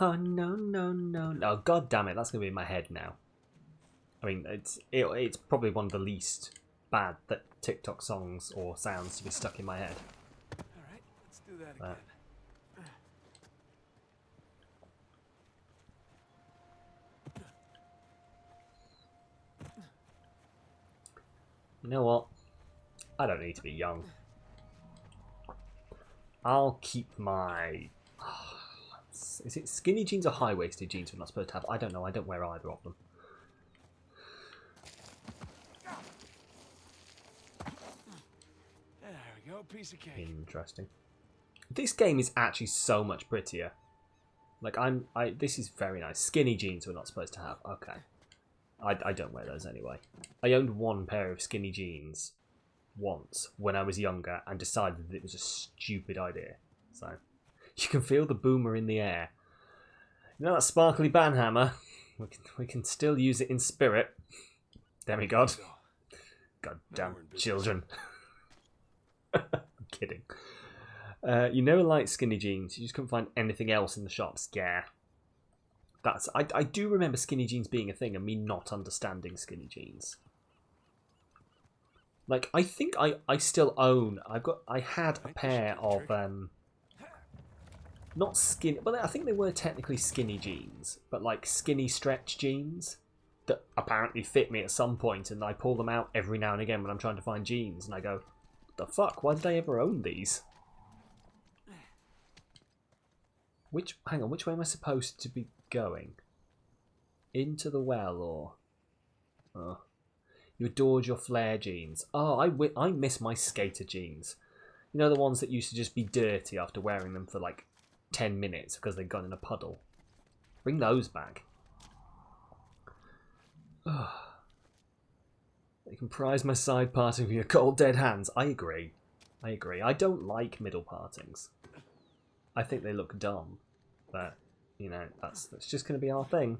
Oh, no, no, no, no. God damn it. That's going to be in my head now. I mean, it's probably one of the least bad TikTok songs or sounds to be stuck in my head. All right, let's do that again. You know what? I don't need to be young. I'll keep my... Is it skinny jeans or high-waisted jeans we're not supposed to have? I don't know. I don't wear either of them. There we go, piece of cake. Interesting. This game is actually so much prettier. Like, this is very nice. Skinny jeans we're not supposed to have. Okay. I don't wear those anyway. I owned one pair of skinny jeans once when I was younger and decided that it was a stupid idea. So, you can feel the boomer in the air. You know that sparkly banhammer? We can still use it in spirit. Demigod. Goddamn children. I'm kidding. You never liked skinny jeans. You just couldn't find anything else in the shops. Yeah. I do remember skinny jeans being a thing and me not understanding skinny jeans. Like, I think I still own... I had a pair of... not skinny... Well, I think they were technically skinny jeans. But, like, skinny stretch jeans. That apparently fit me at some point. And I pull them out every now and again when I'm trying to find jeans. And I go, what the fuck? Why did I ever own these? Hang on, which way am I supposed to be going? Into the well, or... Oh. You adored your flare jeans. Oh, I miss my skater jeans. You know, the ones that used to just be dirty after wearing them for like 10 minutes because they'd gone in a puddle. Bring those back. Oh. They comprise my side parting with your cold dead hands. I agree. I don't like middle partings. I think they look dumb. But, you know, that's just going to be our thing.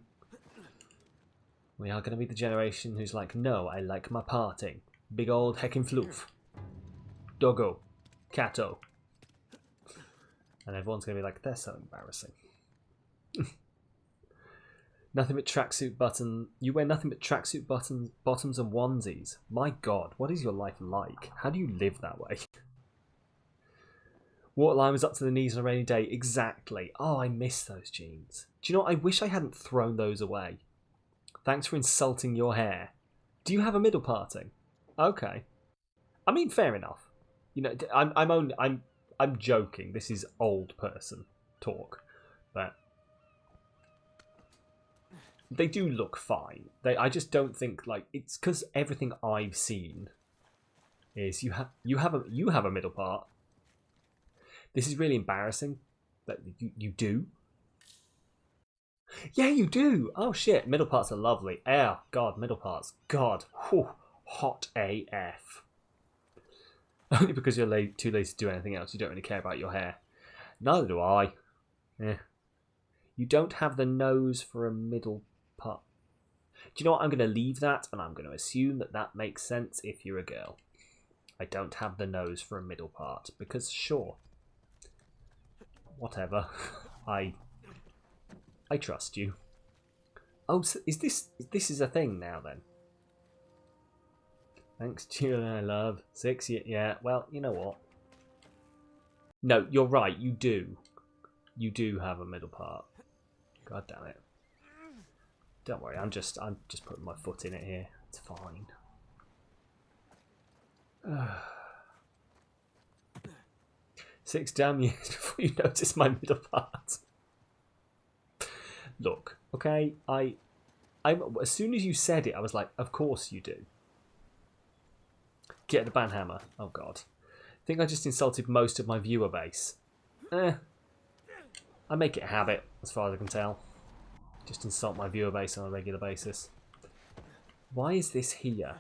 We are going to be the generation who's like, no, I like my parting. Big old heckin' floof. Doggo. Catto. And everyone's going to be like, they're so embarrassing. Nothing but tracksuit button. You wear nothing but tracksuit bottoms and onesies. My God, what is your life like? How do you live that way? Waterline was up to the knees on a rainy day. Exactly. Oh, I miss those jeans. Do you know what? I wish I hadn't thrown those away. Thanks for insulting your hair. Do you have a middle parting? Okay. I mean, fair enough. You know, I'm joking. This is old person talk, but they do look fine. I just don't think, like, it's because everything I've seen is you have a middle part. This is really embarrassing, but you do. Yeah, you do. Oh shit, middle parts are lovely. Oh god, middle parts. God, whew, hot AF. Only because you're too lazy to do anything else. You don't really care about your hair. Neither do I. Eh. You don't have the nose for a middle part. Do you know what? I'm going to leave that, and I'm going to assume that that makes sense if you're a girl. I don't have the nose for a middle part, because sure. Whatever. I trust you. Oh, so is this is a thing now then? Thanks to you, I love 6 years. Yeah, well, you know what? No, you're right. You do. You do have a middle part. God damn it. Don't worry. I'm just putting my foot in it here. It's fine. 6 damn years before you notice my middle part. Look, okay. I as soon as you said it, I was like, of course you do. Get the banhammer. Oh god. I think I just insulted most of my viewer base. I make it a habit, as far as I can tell. Just insult my viewer base on a regular basis. Why is this here?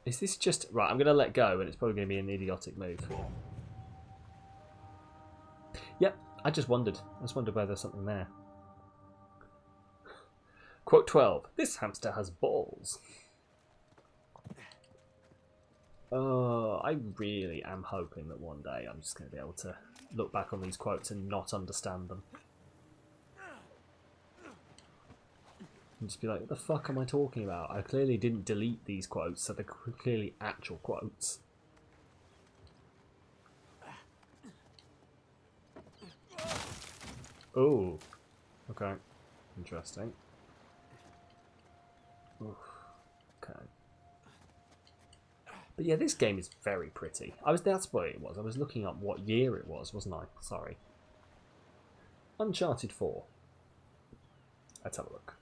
Is this just... Right, I'm going to let go, and it's probably going to be an idiotic move. Yep, I just wondered. I just wondered whether there's something there. Quote 12. This hamster has balls. I really am hoping that one day I'm just going to be able to look back on these quotes and not understand them. And just be like, what the fuck am I talking about? I clearly didn't delete these quotes, so they're clearly actual quotes. Oh, okay. Interesting. Oof. Okay. But yeah, this game is very pretty. That's what it was. I was looking up what year it was, wasn't I? Sorry. Uncharted 4. Let's have a look.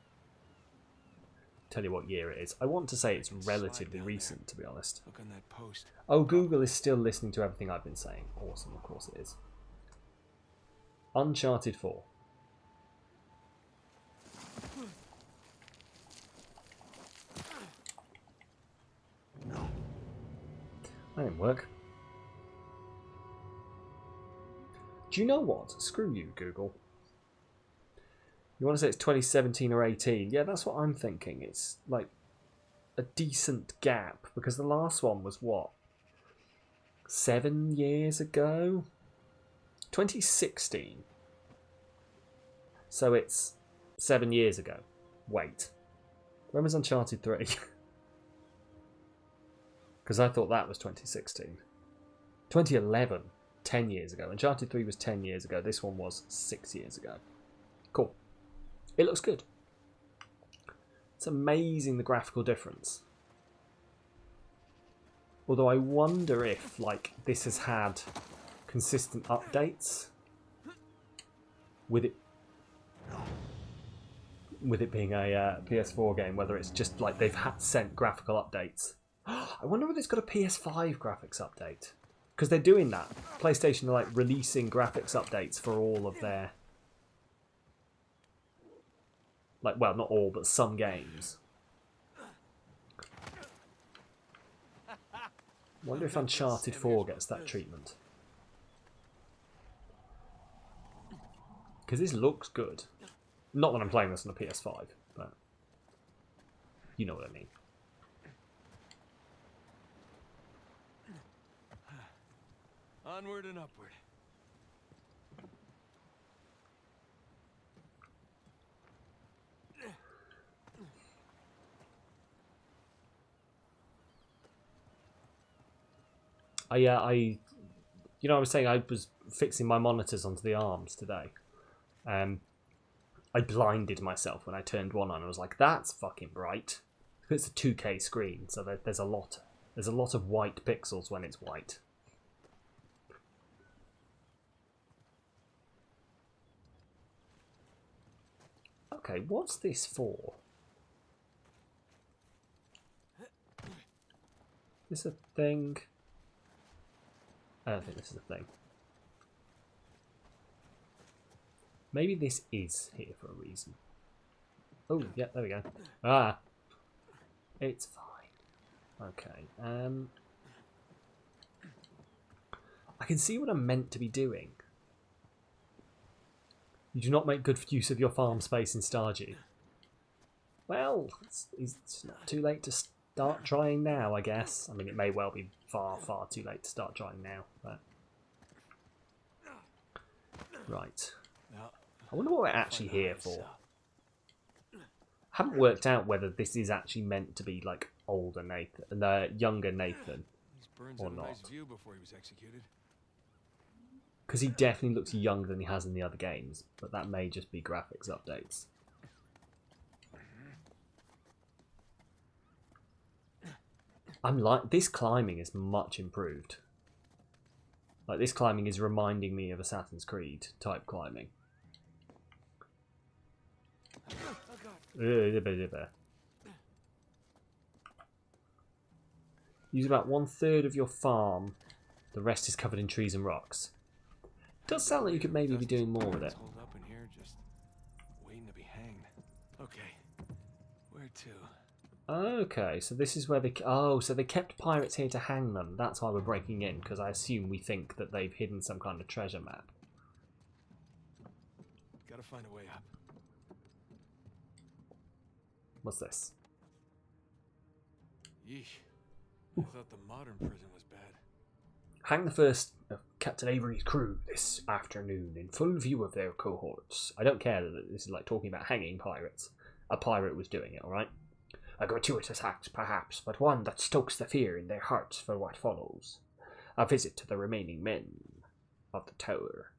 Tell you what year it is. I want to say it's relatively recent, to be honest. Look on that post. Oh, Google is still listening to everything I've been saying. Awesome, of course it is. Uncharted 4. That didn't work. Do you know what? Screw you, Google. You want to say it's 2017 or 18? Yeah, that's what I'm thinking. It's like a decent gap, because the last one was what? 7 years ago? 2016. So it's 7 years ago. Wait. When was Uncharted 3? Because I thought that was 2016. 2011. 10 years ago. Uncharted 3 was 10 years ago. This one was 6 years ago. Cool. It looks good. It's amazing, the graphical difference. Although I wonder if, like, this has had consistent updates with it being a PS4 game, whether it's just like they've sent graphical updates. I wonder whether it's got a PS5 graphics update, because they're doing that. PlayStation are like releasing graphics updates for all of their, like, well, not all, but some games. I wonder if Uncharted 4 gets that treatment. Because this looks good. Not that I'm playing this on a PS5, but you know what I mean. Onward and upward. I was saying I was fixing my monitors onto the arms today. I blinded myself when I turned one on. I was like, that's fucking bright. It's a 2K screen, so there's a lot of white pixels when it's white. Okay, what's this for? Is this a thing? I don't think this is a thing. Maybe this is here for a reason. Oh, yeah, there we go. Ah! It's fine. Okay, I can see what I'm meant to be doing. You do not make good use of your farm space in Stardew. Well, it's not too late to start trying now, I guess. I mean, it may well be far, far too late to start trying now, but... Right. I wonder what we're actually here for. I haven't worked out whether this is actually meant to be, like, older Nathan, younger Nathan, or not. Because he definitely looks younger than he has in the other games, but that may just be graphics updates. This climbing is much improved. Like, this climbing is reminding me of Assassin's Creed type climbing. Use about 1/3 of your farm. The rest is covered in trees and rocks. Does sound like you could maybe be doing more with it. Up in here, just waiting to be hanged. Okay, where to? Okay, so this is where they... Oh, so they kept pirates here to hang them. That's why we're breaking in, because I assume we think that they've hidden some kind of treasure map. Gotta find a way up. What's this? Yeesh. I thought the modern prison was bad. Hang the first of Captain Avery's crew this afternoon in full view of their cohorts. I don't care that this is like talking about hanging pirates. A pirate was doing it, alright? A gratuitous act, perhaps, but one that stokes the fear in their hearts for what follows. A visit to the remaining men of the tower.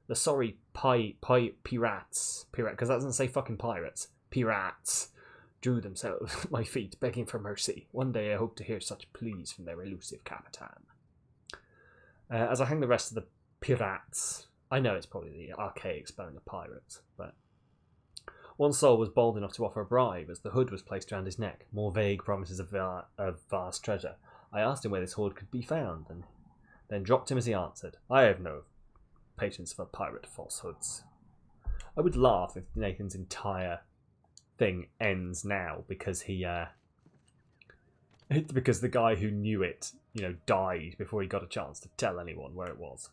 The sorry pirates, because that doesn't say fucking pirates, pirates, drew themselves at my feet, begging for mercy. One day I hope to hear such pleas from their elusive Capitan. As I hang the rest of the pirates, I know it's probably the archaic spelling of pirates, but one soul was bold enough to offer a bribe as the hood was placed around his neck, more vague promises of vast treasure. I asked him where this hoard could be found, and then dropped him as he answered, I have no patience for pirate falsehoods. I would laugh if Nathan's entire thing ends now because because the guy who knew it, died before he got a chance to tell anyone where it was.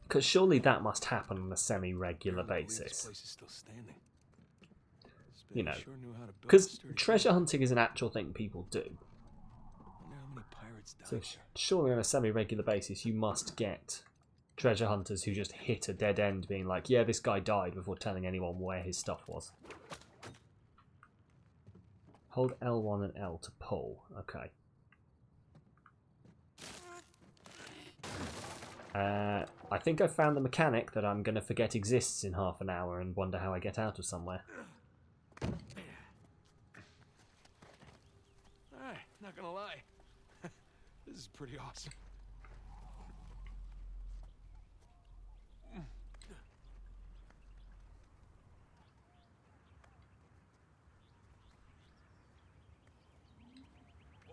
Because surely that must happen on a semi-regular basis. Because treasure hunting is an actual thing people do. So surely on a semi-regular basis you must get treasure hunters who just hit a dead end being like, yeah, this guy died before telling anyone where his stuff was. Hold L1 and L to pull. Okay. I think I found the mechanic that I'm going to forget exists in half an hour and wonder how I get out of somewhere. Alright, not gonna lie. This is pretty awesome.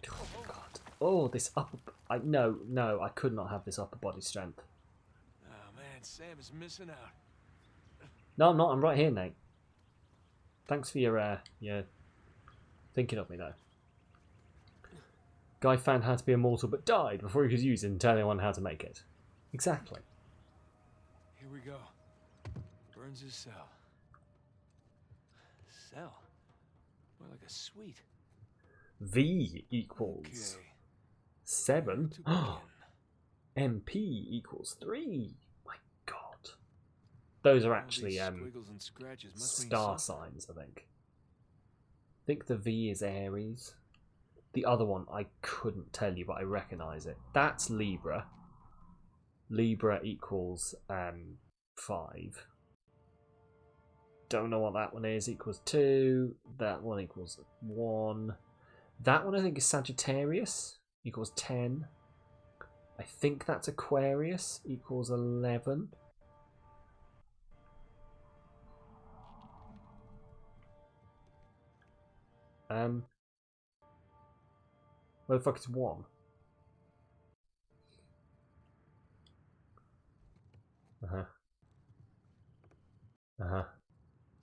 Oh, God. Oh, this upper... No, I could not have this upper body strength. Oh man, Sam is missing out. No, I'm not. I'm right here, Nate. Thanks for your thinking of me, though. Guy found how to be immortal but died before he could use it and tell anyone how to make it. Exactly. Here we go. Burns' cell. Cell? More like a suite. V equals Okay. 7. To begin. MP equals 3. My God. Those are All actually these squiggles and scratches must mean star something. signs, I think. I think the V is Aries. The other one, I couldn't tell you, but I recognise it. That's Libra. Libra equals 5. Don't know what that one is. Equals 2. That one equals 1. That one I think is Sagittarius. Equals 10. I think that's Aquarius. Equals 11. Where the fuck is 1? Uh-huh. Uh-huh.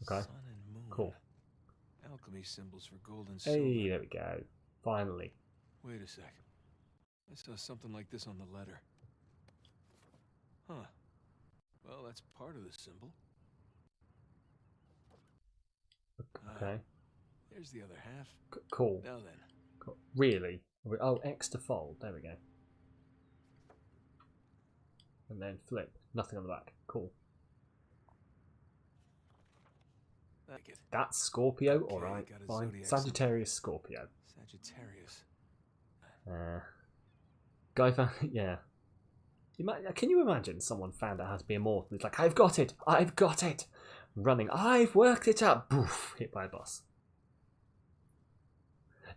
Okay. Sun and moon. Cool. Alchemy symbols for gold and silver. Hey, there we go. Finally. Wait a sec. I saw something like this on the letter. Huh. Well, that's part of the symbol. Okay. There's the other half. Cool. Now then. Cool. Really? Oh, X to fold. There we go. And then flip. Nothing on the back. Cool. Like it. That's Scorpio. Okay, Alright. got a Fine. zodiac symbol. Sagittarius, Scorpio. Sagittarius. Guy found. Yeah. Can you imagine someone found out how to be immortal? It's like, I've got it! I've got it! Running. I've worked it out! Boof! Hit by a bus.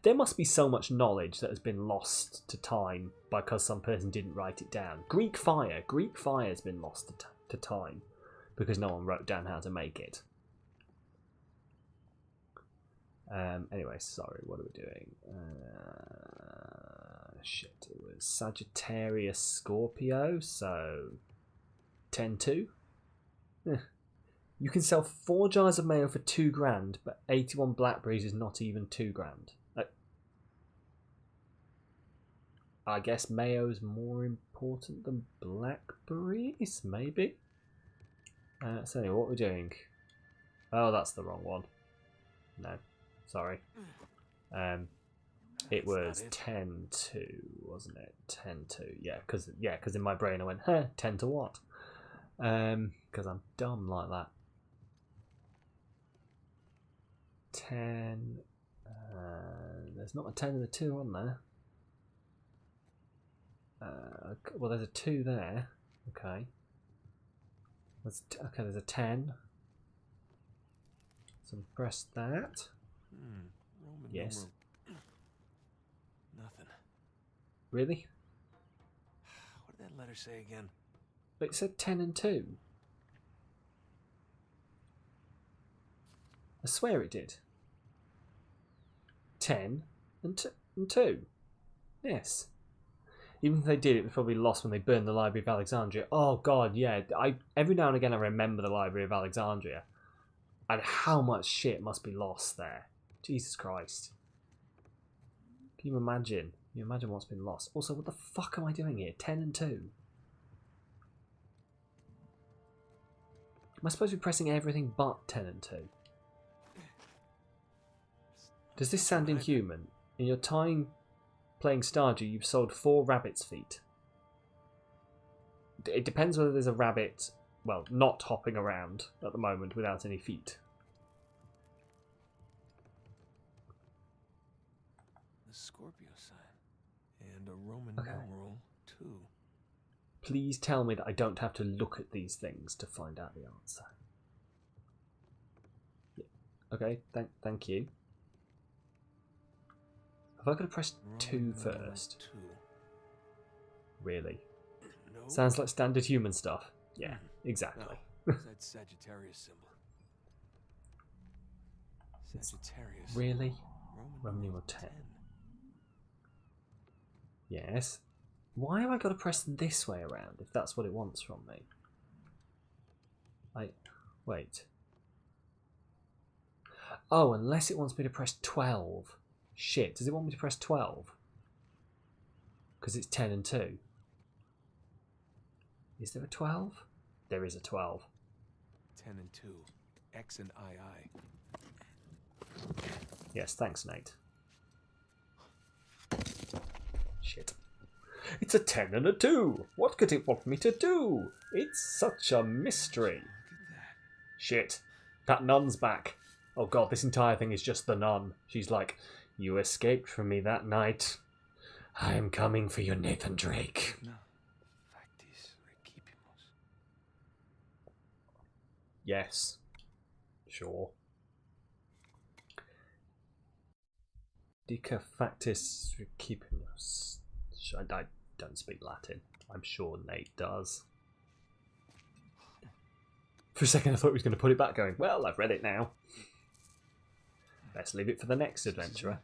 There must be so much knowledge that has been lost to time because some person didn't write it down. Greek fire. Greek fire has been lost to time because no one wrote down how to make it. Anyway, sorry, what are we doing? Shit, it was Sagittarius Scorpio, so 10-2. You can sell 4 jars of mayo for £2, but 81 blackberries is not even £2. I guess mayo is more important than blackberries, maybe? So anyway, what we're doing? Oh, that's the wrong one. No, sorry. It was 10-2, wasn't it? 10-2, yeah, because in my brain I went, 10 to what? Because I'm dumb like that. 10. There's not a 10 and a 2 on there. Well, there's a 2 there. Okay. Okay, there's a 10. So press that. Roman Yes. numeral. Nothing. Really? What did that letter say again? But it said 10 and 2. I swear it did. 10 and 2. Yes. Even if they did, it was probably lost when they burned the Library of Alexandria. Oh god, yeah. Every now and again I remember the Library of Alexandria. And how much shit must be lost there. Jesus Christ. Can you imagine? Can you imagine what's been lost? Also, what the fuck am I doing here? 10 and 2. Am I supposed to be pressing everything but 10 and 2? Does this sound inhuman? In your time playing Stardew, you've sold 4 rabbit's feet. It depends whether there's a rabbit, well, not hopping around at the moment without any feet. The Scorpio sign. And a Roman numeral, too. Please tell me that I don't have to look at these things to find out the answer. Yeah. Okay, thank you. Have I got to press 2 first? 2. Really? No. Sounds like standard human stuff. Yeah, exactly. No, it's that Sagittarius symbol. Sagittarius. Really? Roman numeral 10. Yes. Why have I got to press this way around if that's what it wants from me? Wait. Oh, unless it wants me to press 12. Shit, does it want me to press 12? Because it's 10 and 2. Is there a 12? There is a 12. 10 and 2. X and II. Yes, thanks, Nate. Shit. It's a 10 and a 2. What could it want me to do? It's such a mystery. Look at that. Shit. That nun's back. Oh god, this entire thing is just the nun. She's like, you escaped from me that night. I am coming for you, Nathan Drake. No. Factis recipimus. Yes. Sure. Dica factis recipimus. I don't speak Latin. I'm sure Nate does. For a second I thought he was going to put it back going, well, I've read it now. Let's leave it for the next adventurer.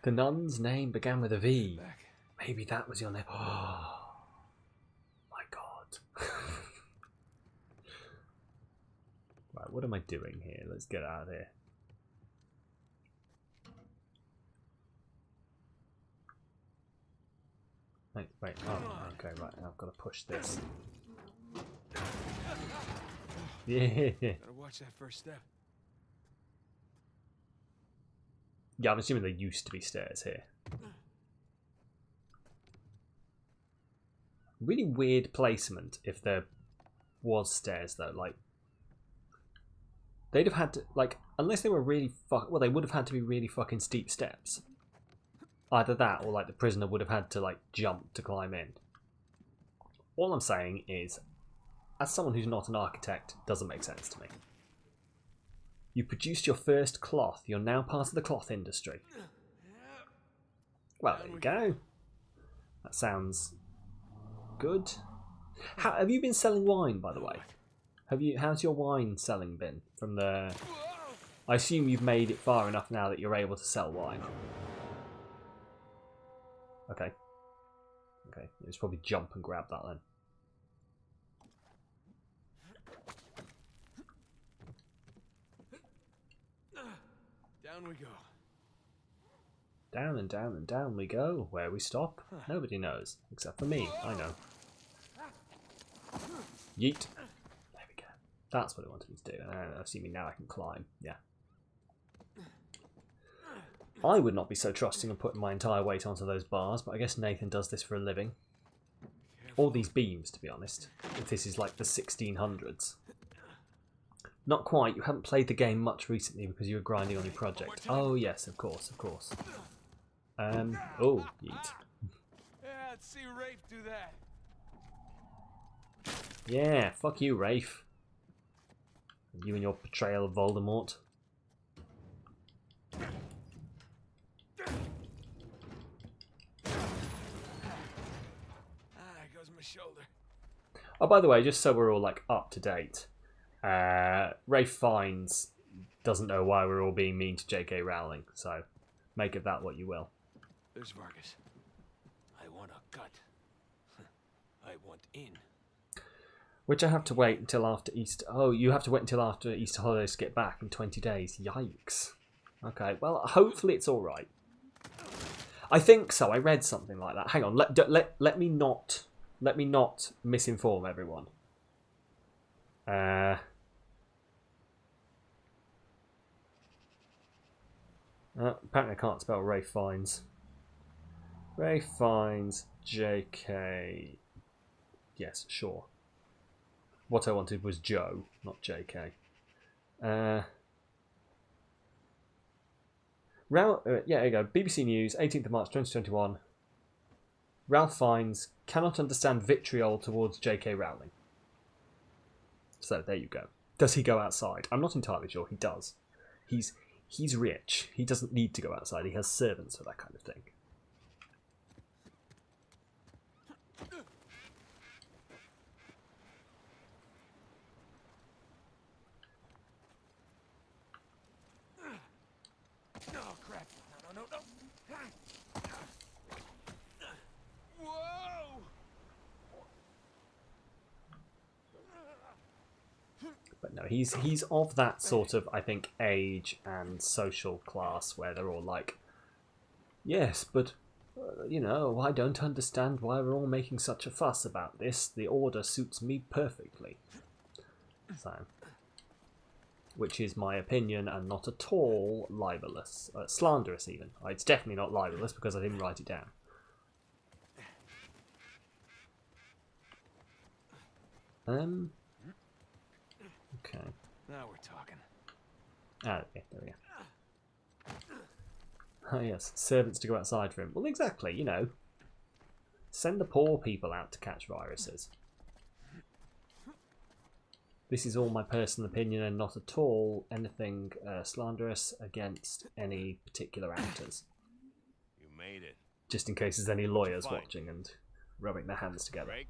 The nun's name began with a V. Maybe that was your name. Oh my god. Right, what am I doing here? Let's get out of here. Wait, oh, okay, right, I've got to push this. Yeah. Gotta watch that first step. Yeah, I'm assuming there used to be stairs here. Really weird placement if there was stairs though. Like, they'd have had to, like, unless they were really well, they would have had to be really fucking steep steps. Either that, or like the prisoner would have had to like jump to climb in. All I'm saying is, as someone who's not an architect, it doesn't make sense to me. You produced your first cloth. You're now part of the cloth industry. Well, there you go. That sounds good. Have you been selling wine, by the way? How's your wine selling been from the? I assume you've made it far enough now that you're able to sell wine. Okay. Okay, let's probably jump and grab that then. Down we go. Down and down and down we go. Where we stop, nobody knows. Except for me, I know. Yeet. There we go. That's what it wanted me to do. Assuming now I can climb. Yeah. I would not be so trusting of putting my entire weight onto those bars, but I guess Nathan does this for a living. All these beams, to be honest. If this is like the 1600s. Not quite. You haven't played the game much recently because you were grinding on your project. Oh, yes, of course, of course. Oh, yeet. Yeah, let's see Rafe do that. Yeah, fuck you, Rafe. You and your portrayal of Voldemort. Goes my shoulder. Oh, by the way, just so we're all like up to date, Rafe Fiennes doesn't know why we're all being mean to J.K. Rowling, so make of that what you will. There's Vargas. I want a cut. I want in. Which I have to wait until after Easter. Oh, you have to wait until after Easter holidays to get back in 20 days. Yikes. Okay, well, hopefully it's all right. I think so. I read something like that. Hang on. Let me not misinform everyone. Apparently I can't spell Rafe Fiennes. Rafe Fiennes, J.K. Yes, sure. What I wanted was Joe, not J.K. Yeah, there you go. BBC News, 18th of March 2021. Ralph Fiennes cannot understand vitriol towards J.K. Rowling. So there you go. Does he go outside? I'm not entirely sure he does. He's rich. He doesn't need to go outside. He has servants for that kind of thing. Oh crap! No! Whoa! But no, he's of that sort of, I think, age and social class where they're all like, yes, but you know, I don't understand why we're all making such a fuss about this. The order suits me perfectly. So, which is my opinion and not at all libelous, slanderous even. It's definitely not libelous because I didn't write it down. Okay. Now we're talking. Ah, okay, there we go. Oh yes, servants to go outside for him. Well, exactly, you know. Send the poor people out to catch viruses. This is all my personal opinion and not at all anything slanderous against any particular actors. You made it. Just in case there's any lawyers watching and rubbing their hands together. Drake?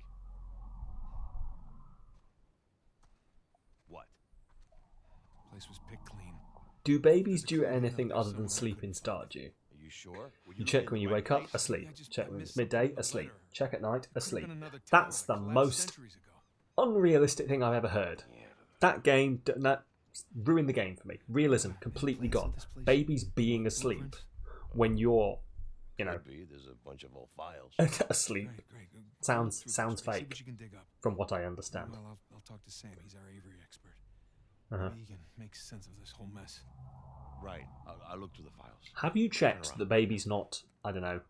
What? Place was picked clean. Do babies do anything other than sleep in Stardew? Are you sure? You check when you wake up, asleep. Check when it's midday, asleep. Check at night, asleep. That's the most unrealistic thing I've ever heard. That game, that ruined the game for me. Realism completely gone. Babies being asleep when you're, you know, There's a bunch of old files. asleep. Sounds fake, from what I understand. Well, I'll talk to Sam. He's our Avery expert. Uh-huh. Maybe he can make sense of this whole mess. Right. I'll look through the files. Have you checked that the baby's not, I don't know,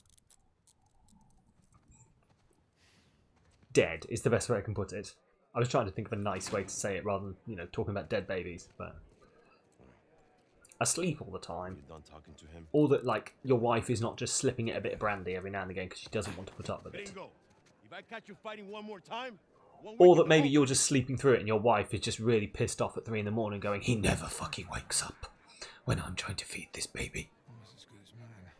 dead is the best way I can put it. I was trying to think of a nice way to say it rather than, you know, talking about dead babies, but asleep all the time. You done talking to him? Or that, like, your wife is not just slipping it a bit of brandy every now and again because she doesn't want to put up with it. Bingo. If I catch you fighting one more time, Or that maybe you're just sleeping through it and your wife is just really pissed off at 3 in the morning going, he never fucking wakes up when I'm trying to feed this baby. Almost as good as mine.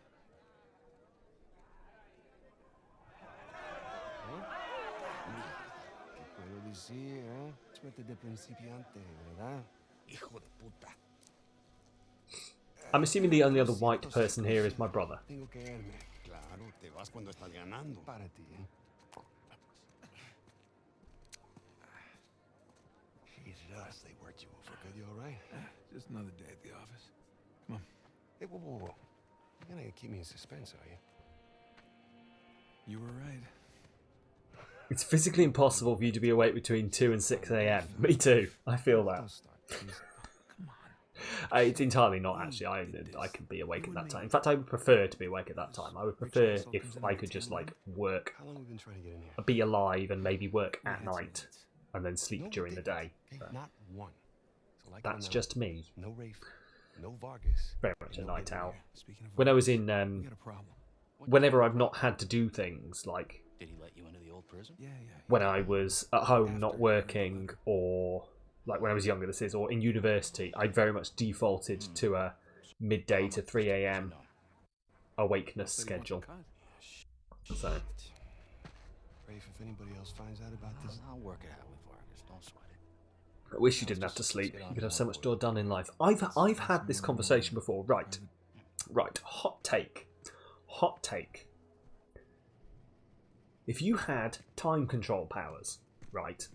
¿Qué puedo decir, eh? Suerte de principiante, ¿verdad? Hijo de puta. I'm assuming the only other white person here is my brother. Tengo que irme. Claro, te vas cuando estás ganando. Para ti, eh. Jesus, they worked you over good. You all right? Just another day at the office. Come on. Hey, whoa, whoa, whoa. You're gonna keep me in suspense, are you? You were right. It's physically impossible for you to be awake between 2 and 6 a.m. Me too. I feel that. Don't start, please. Come on. It's entirely not, actually. I could be awake at that time. In fact, I would prefer to be awake at that time. I would prefer if I could just, like, work, How long have you been trying to get in here? be alive and maybe work at night and then sleep during the day. Okay, But not one. So like that's right now, just me. no Rafe, no Vargas. Very much a night owl. Speaking of When I was in, we got a problem. whenever I've not had to do things, like Did he let you into the old prison? Yeah. when I was at home not working, or like when I was younger, this is, or in university, I very much defaulted to a midday to 3 a.m. awakeness schedule. So Rafe, if anybody else finds out about this, I'll work it out with Vargas. Don't sweat it. I wish you didn't have to sleep. You could have so much more done in life. I've had this conversation before. Right. Hot take. If you had time control powers, right,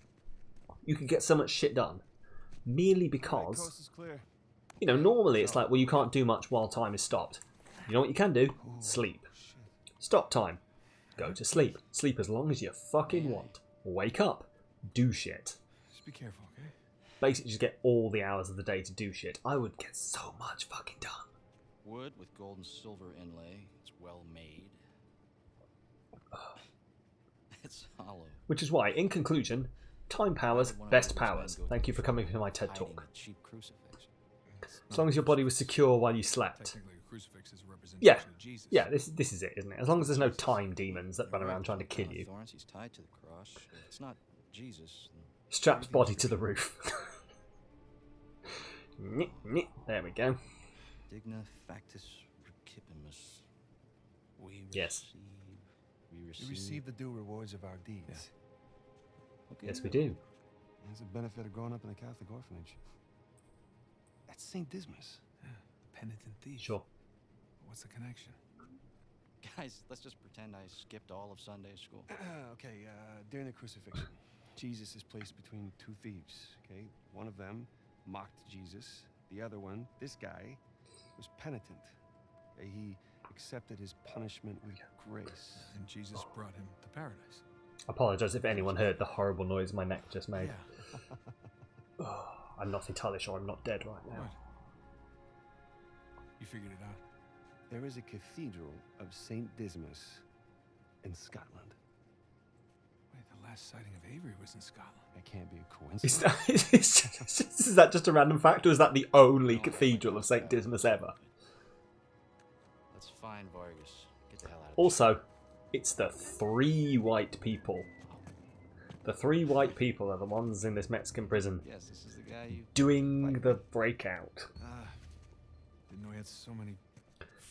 you could get so much shit done merely because, coast is clear. you know, normally it's like, well, you can't do much while time is stopped. You know what you can do? Sleep. Stop time. Go to sleep. Sleep as long as you fucking want. Wake up. Do shit. Just be careful, okay? Basically just get all the hours of the day to do shit. I would get so much fucking done. Wood with gold and silver inlay. It's well made. It's hollow. Which is why, in conclusion, time powers, best powers. Thank you for coming to my TED Hiding Talk. a cheap crucifix. As long as your body was secure while you slept. Technically, a crucifix is a representation Yeah, of Jesus. yeah, this is it, isn't it? As long as there's no time demons that run around trying to kill you. Thorns, he's tied to the cross. If it's not Jesus. Straps body to the roof. There we go. Digna factus recipimus. Yes. We receive the due rewards of our deeds. Okay. Yes, we do. There's a benefit of growing up in a Catholic orphanage. That's St. Dismas. Penitent thief. Sure. What's the connection? Guys, let's just pretend I skipped all of Sunday school. Okay, during the crucifixion, Jesus is placed between two thieves, okay? One of them mocked Jesus. The other one, this guy, was penitent. He accepted his punishment with grace. And Jesus brought him to paradise. I apologise if anyone heard the horrible noise my neck just made. Yeah. I'm not entirely sure I'm not dead right now. What? You figured it out. There is a cathedral of St. Dismas in Scotland. Wait, the last sighting of Avery was in Scotland. That can't be a Is coincidence. is that just a random fact, or is that the only cathedral of St. Dismas ever? Let's find Vargas. Get the hell out of Also, it's the 3 white people. The 3 white people are the ones in this Mexican prison here. Yes, this is the guy you... doing the breakout. Didn't know he had so many...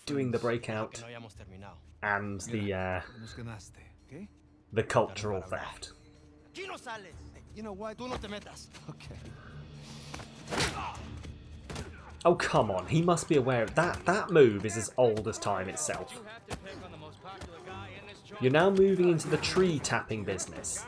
Doing the friends. breakout Que no hayamos terminado. and Nos ganaste, okay? the cultural theft. Aquí no sales. You know what? Tú no te metas. Okay. Oh, come on. He must be aware of that. That move is as old as time itself. You're now moving into the tree tapping business.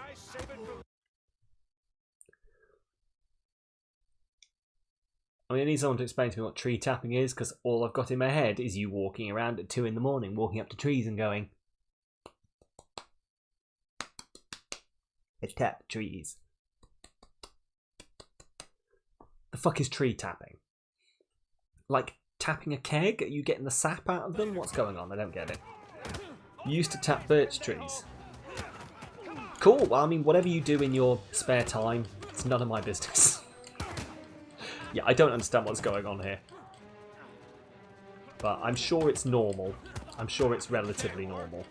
I mean, I need someone to explain to me what tree tapping is, because all I've got in my head is you walking around at 2 in the morning, walking up to trees and going, "Let's tap trees." The fuck is tree tapping? Like tapping a keg? Are you getting the sap out of them? What's going on? I don't get it. You used to tap birch trees. Cool. Well, I mean, whatever you do in your spare time, it's none of my business. Yeah, I don't understand what's going on here. But I'm sure it's normal. I'm sure it's relatively normal.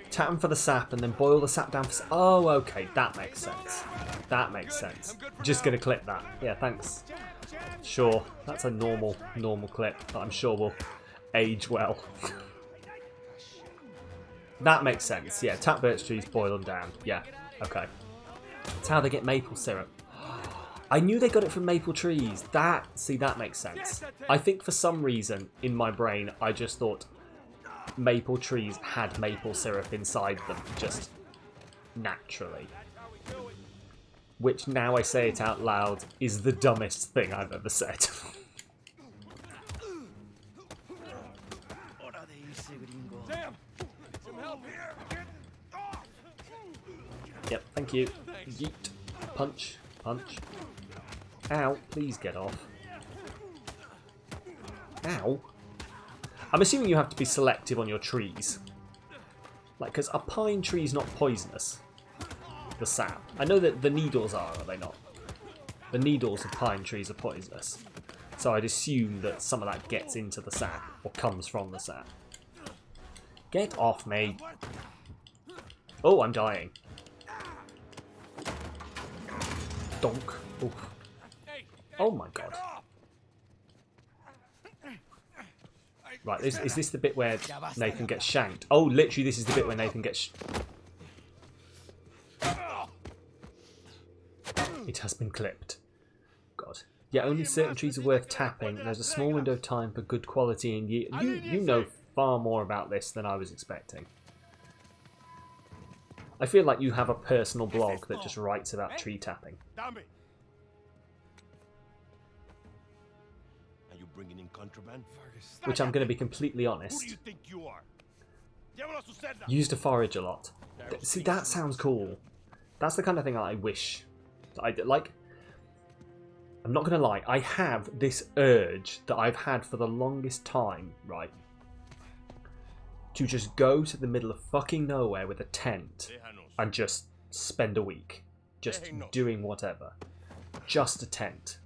Tap them for the sap and then boil the sap down for... Oh, okay. That makes sense. That makes sense. Just going to clip that. Yeah, thanks. Sure. That's a normal clip that I'm sure will age well. That makes sense. Yeah, tap birch trees, boil them down. Yeah, okay. That's how they get maple syrup. I knew they got it from maple trees. See, that makes sense. I think for some reason in my brain, I just thought maple trees had maple syrup inside them, just naturally. Which, now I say it out loud, is the dumbest thing I've ever said. Yep, thank you. Yeet. Punch. Punch. Ow, please get off. Ow. I'm assuming you have to be selective on your trees. Like, because a pine tree is not poisonous. The sap. I know that the needles are they not? The needles of pine trees are poisonous. So I'd assume that some of that gets into the sap, or comes from the sap. Get off me. Oh, I'm dying. Donk. Oof. Oh my god. Right, is this the bit where Nathan gets shanked? Oh, literally this is the bit where Nathan gets... It has been clipped. God. Yeah, only certain trees are worth tapping. There's a small window of time for good quality and you know far more about this than I was expecting. I feel like you have a personal blog that just writes about tree tapping. Are you bringing in contraband? Which I'm going to be completely honest. Who do you think you are? Used to forage a lot. See, that sounds cool. That's the kind of thing I wish. I like. I'm not going to lie. I have this urge that I've had for the longest time, right? To just go to the middle of fucking nowhere with a tent and just spend a week. Just doing whatever. Just a tent.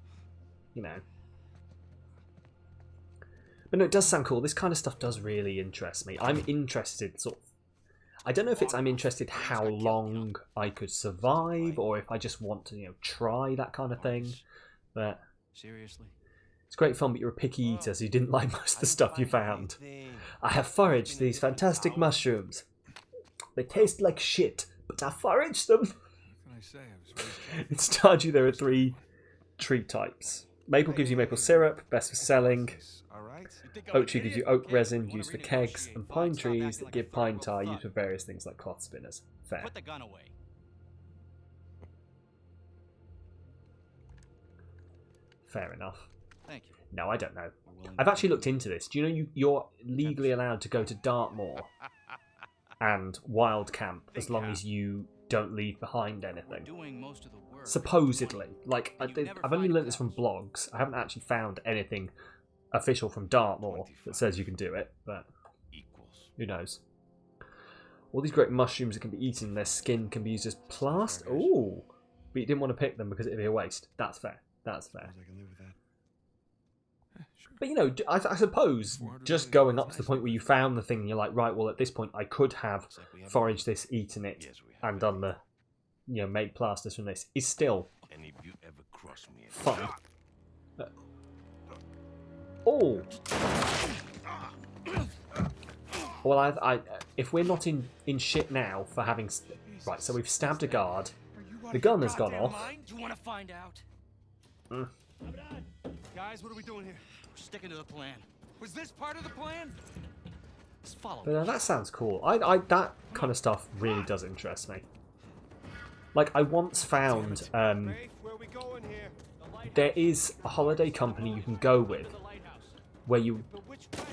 You know. But no, it does sound cool. This kind of stuff does really interest me. I'm interested, sort of. I don't know if it's I'm interested how long I could survive, or if I just want to, you know, try that kind of thing. But seriously, it's great fun, but you're a picky eater, so you didn't like most of the stuff you found. I have foraged these fantastic mushrooms. They taste like shit, but I foraged them. It told you there are 3 tree types. Maple gives you maple syrup, best for selling. Oak tree gives you oak resin, used for kegs, and pine trees that give pine tar, used for various things like cloth spinners. Fair. put the gun away. Fair enough. Thank you. No, I don't know. I've actually looked into this. Do you know you're legally allowed to go to Dartmoor and Wild Camp as long as you don't leave behind anything? Doing most of the work. Supposedly. Like, I've only learnt this from blogs. I haven't actually found anything official from Dartmoor that says you can do it, but who knows. All these great mushrooms that can be eaten, their skin can be used as plaster. Ooh, but you didn't want to pick them because it'd be a waste. That's fair. That's fair. But you know, I suppose just going up to the point where you found the thing and you're like, right, well at this point I could have foraged this, eaten it, and done the, you know, made plasters from this, is still fun. Oh! Well, I if we're not in shit now for having... Right, so we've stabbed a guard. The gun has gone off. You want to find out? Guys, what are we doing here? We're sticking to the plan. Was this part of the plan? Just follow But that sounds cool. I that kind of stuff really does interest me. Like, I once found Rafe, where are we going here? there is a holiday company you can go with where you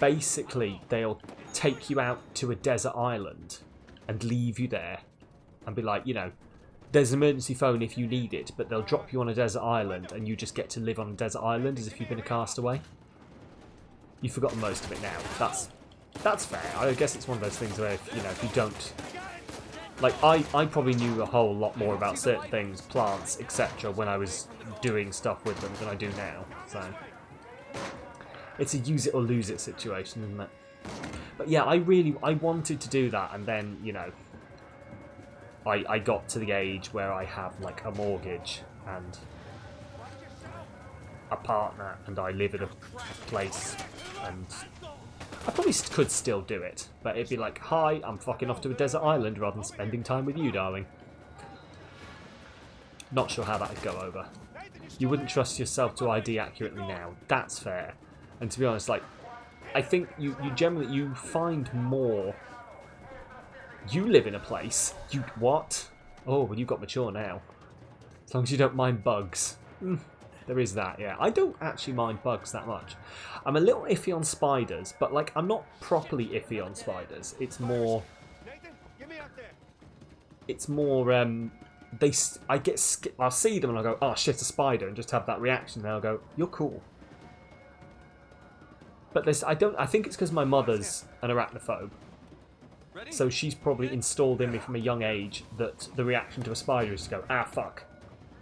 basically, they'll take you out to a desert island and leave you there and be like, you know, there's an emergency phone if you need it, but they'll drop you on a desert island and you just get to live on a desert island as if you've been a castaway. You've forgotten most of it now. That's fair. I guess it's one of those things where, you know, if you don't... Like, I probably knew a whole lot more about certain things, plants, etc. when I was doing stuff with them than I do now. So, it's a use it or lose it situation, isn't it? But yeah, I wanted to do that, and then, you know, I got to the age where I have, like, a mortgage and a partner, and I live in a place, and I probably could still do it, but it'd be like, hi, I'm fucking off to a desert island rather than spending time with you, darling. Not sure how that would go over. You wouldn't trust yourself to ID accurately now. That's fair. And to be honest, like, I think you generally, you find more... You live in a place. You... What? Oh, well, you got mature now. As long as you don't mind bugs. There is that, yeah. I don't actually mind bugs that much. I'm a little iffy on spiders, but, like, I'm not properly iffy on spiders. It's more... It's more, I'll see them and I'll go, oh shit, a spider, and just have that reaction, and I'll go, you're cool. But this, I think it's because my mother's an arachnophobe. So she's probably installed in me from a young age that the reaction to a spider is to go, ah, fuck.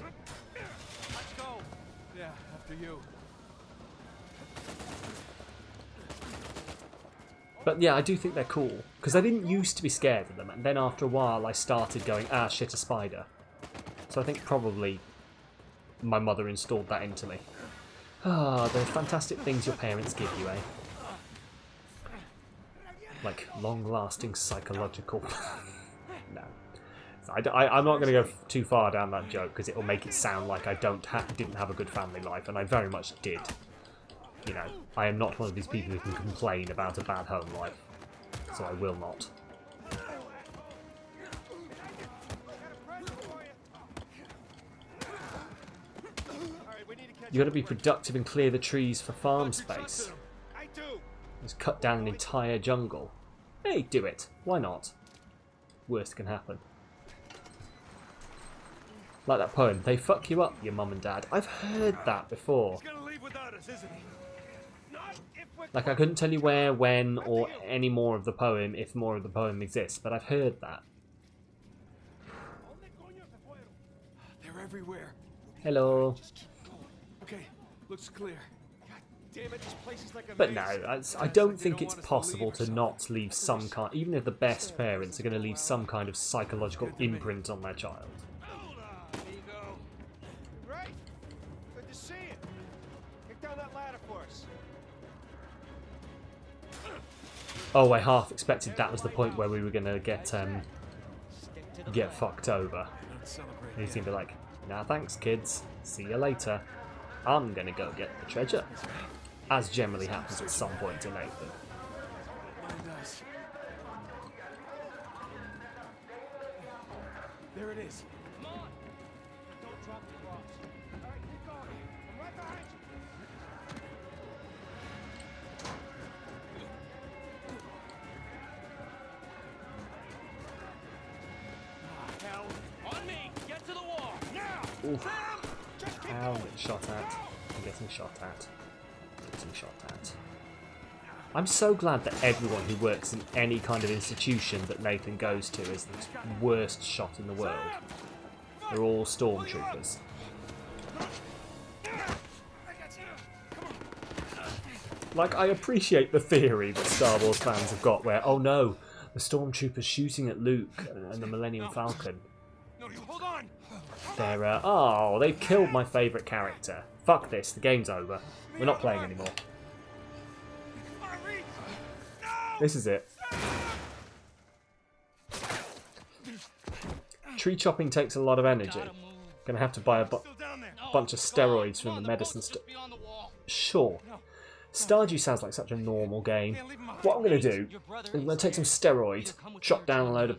Let's go. Yeah, after you. But yeah, I do think they're cool. Because I didn't used to be scared of them, and then after a while I started going, ah, shit, a spider. So I think probably my mother installed that into me. Ah, the fantastic things your parents give you, eh? Like, long-lasting psychological... No. I'm not going to go too far down that joke, because it'll make it sound like I didn't have a good family life, and I very much did. You know, I am not one of these people who can complain about a bad home life. So I will not. You got to be productive and clear the trees for farm space. Just cut down an entire jungle. Hey, do it. Why not? Worst can happen. Like that poem, they fuck you up, your mum and dad. I've heard that before. Like, I couldn't tell you where, when, or any more of the poem, if more of the poem exists, but I've heard that. They're everywhere. Hello. Okay, looks clear. God damn it, this place is like a But maze. no, I don't think it's possible to not leave some kind... Even if the best parents are going to leave some kind of psychological imprint on their child. There you go. Right. Good to see you. Kick down that ladder for us. Oh, I half expected that was the point where we were going to get fucked over. And he's going to be like, nah, thanks, kids. See you later. I'm going to go get the treasure. As generally happens at some point in Nathan. There it is. Come on. Don't drop the cross. All right, keep going. I'm right behind you. Hell. On me. Get to the wall. Now. Oof. Just keep Ow, going. getting shot at. I'm getting shot at. Getting shot at. I'm so glad that everyone who works in any kind of institution that Nathan goes to is the worst shot in the world. They're all stormtroopers. Like, I appreciate the theory that Star Wars fans have got where, oh no, the stormtroopers shooting at Luke and the Millennium Falcon. No, you hold on. They're, oh, they've killed my favourite character. Fuck this, the game's over. We're not playing anymore. This is it. Tree chopping takes a lot of energy. Gonna have to buy a bunch of steroids from the medicine store. Sure. Stardew sounds like such a normal game. What I'm going to do is I'm going to take some steroid, chop down a load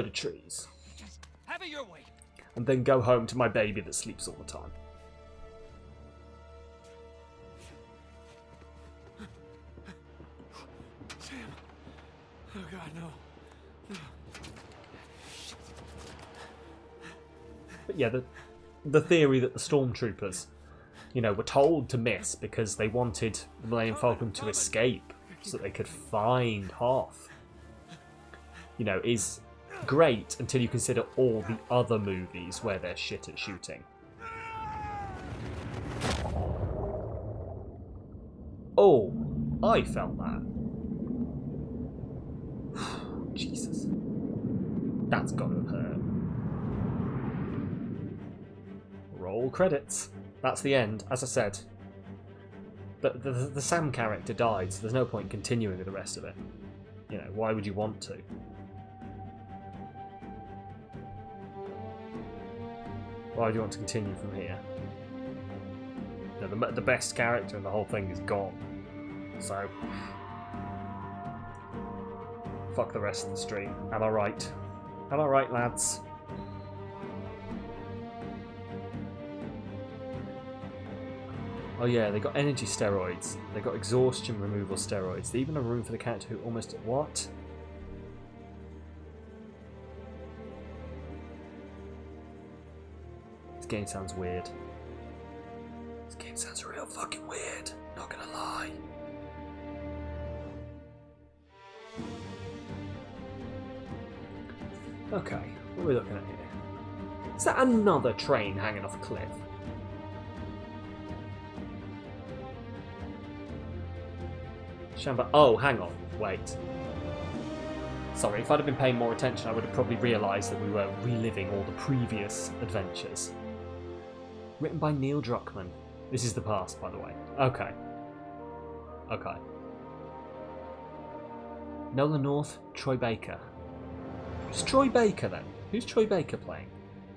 of trees, Have it your way. and then go home to my baby that sleeps all the time. Sam. Oh God, no. But yeah, the theory that the stormtroopers, you know, were told to miss because they wanted the Millennium Falcon to escape so that they could find Hoth, you know, is great until you consider all the other movies where they're shit at shooting. Oh, I felt that. Jesus. That's gotta have hurt. Roll credits. That's the end, as I said. The Sam character died, so there's no point continuing with the rest of it. You know, why would you want to? Why would you want to continue from here? You know, the best character in the whole thing is gone. So, fuck the rest of the stream. Am I right? Am I right, lads? Oh yeah, they got energy steroids. They got exhaustion removal steroids. They even have room for the character who almost... What? This game sounds weird. This game sounds real fucking weird. Not gonna lie. Okay, what are we looking at here? Is that another train hanging off a cliff? Shamba. Oh, hang on. Wait. Sorry, if I'd have been paying more attention, I would have probably realised that we were reliving all the previous adventures. Written by Neil Druckmann. This is the past, by the way. Okay. Okay. Nolan North, Troy Baker. Who's Troy Baker, then? Who's Troy Baker playing?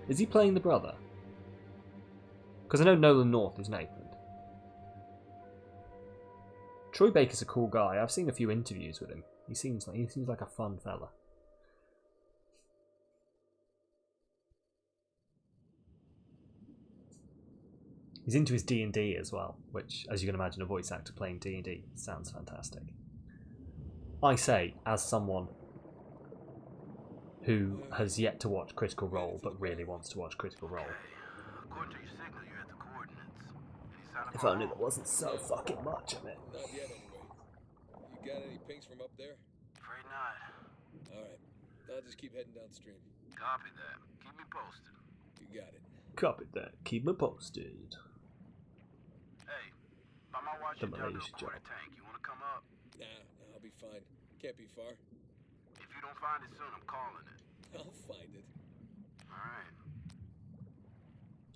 Is he playing the brother? Because I know Nolan North is Nathan. Troy Baker's a cool guy. I've seen a few interviews with him. He seems like a fun fella. He's into his D&D as well, which, as you can imagine, a voice actor playing D&D sounds fantastic. I say, as someone who has yet to watch Critical Role but really wants to watch Critical Role. If only there wasn't so fucking much of it. Not yet, anyway. You got any pings from up there? Afraid not. All right. I'll just keep heading downstream. Copy that. Keep me posted. You got it. Copy that. Keep me posted. Hey, by my watch The you down to Malaysia a quarter tank. You wanna come up? Nah, I'll be fine. Can't be far. If you don't find it soon, I'm calling it. I'll find it. Alright.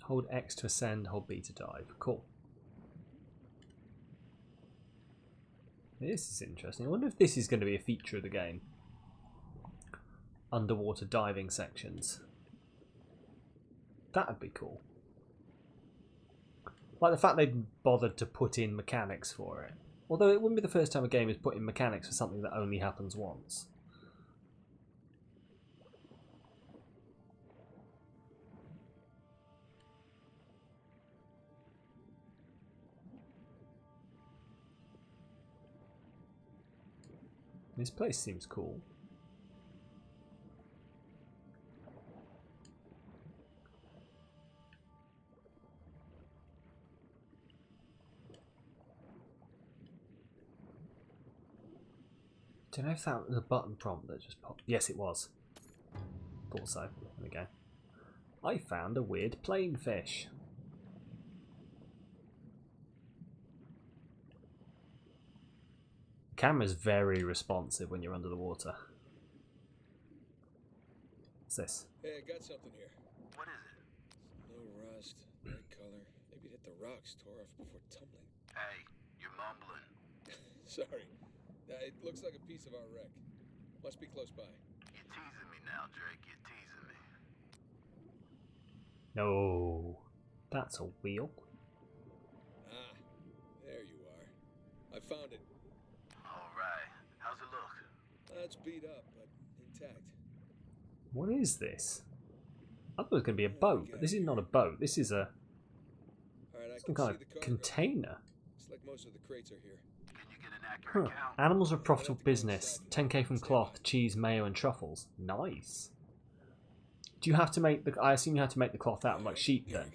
Hold X to ascend, hold B to dive. Cool. This is interesting. I wonder if this is going to be a feature of the game. Underwater diving sections. That'd be cool. Like the fact they'd bothered to put in mechanics for it. Although it wouldn't be the first time a game has put in mechanics for something that only happens once. This place seems cool. Don't know if that was a button prompt that just popped. Yes, it was. Thought so. There we go. I found a weird planefish. Camera's very responsive when you're under the water. What's this? Hey, I got something here. What is it? No rust, bright color. Maybe it hit the rocks, tore off before tumbling. Hey, you're mumbling. Sorry. It looks like a piece of our wreck. Must be close by. You're teasing me now, Drake. You're teasing me. No. That's a wheel. Ah, there you are. I found it. All right. How's it look? It's beat up, but intact. What is this? I thought it was going to be a boat, but this is not a boat. This is a some kind of container. Looks like most of the crates are here. Can you get an accurate count? Animals are a profitable business. 10k from cloth, cheese, mayo, and truffles. Nice. Do you have to make the? I assume you have to make the cloth out of like sheep then.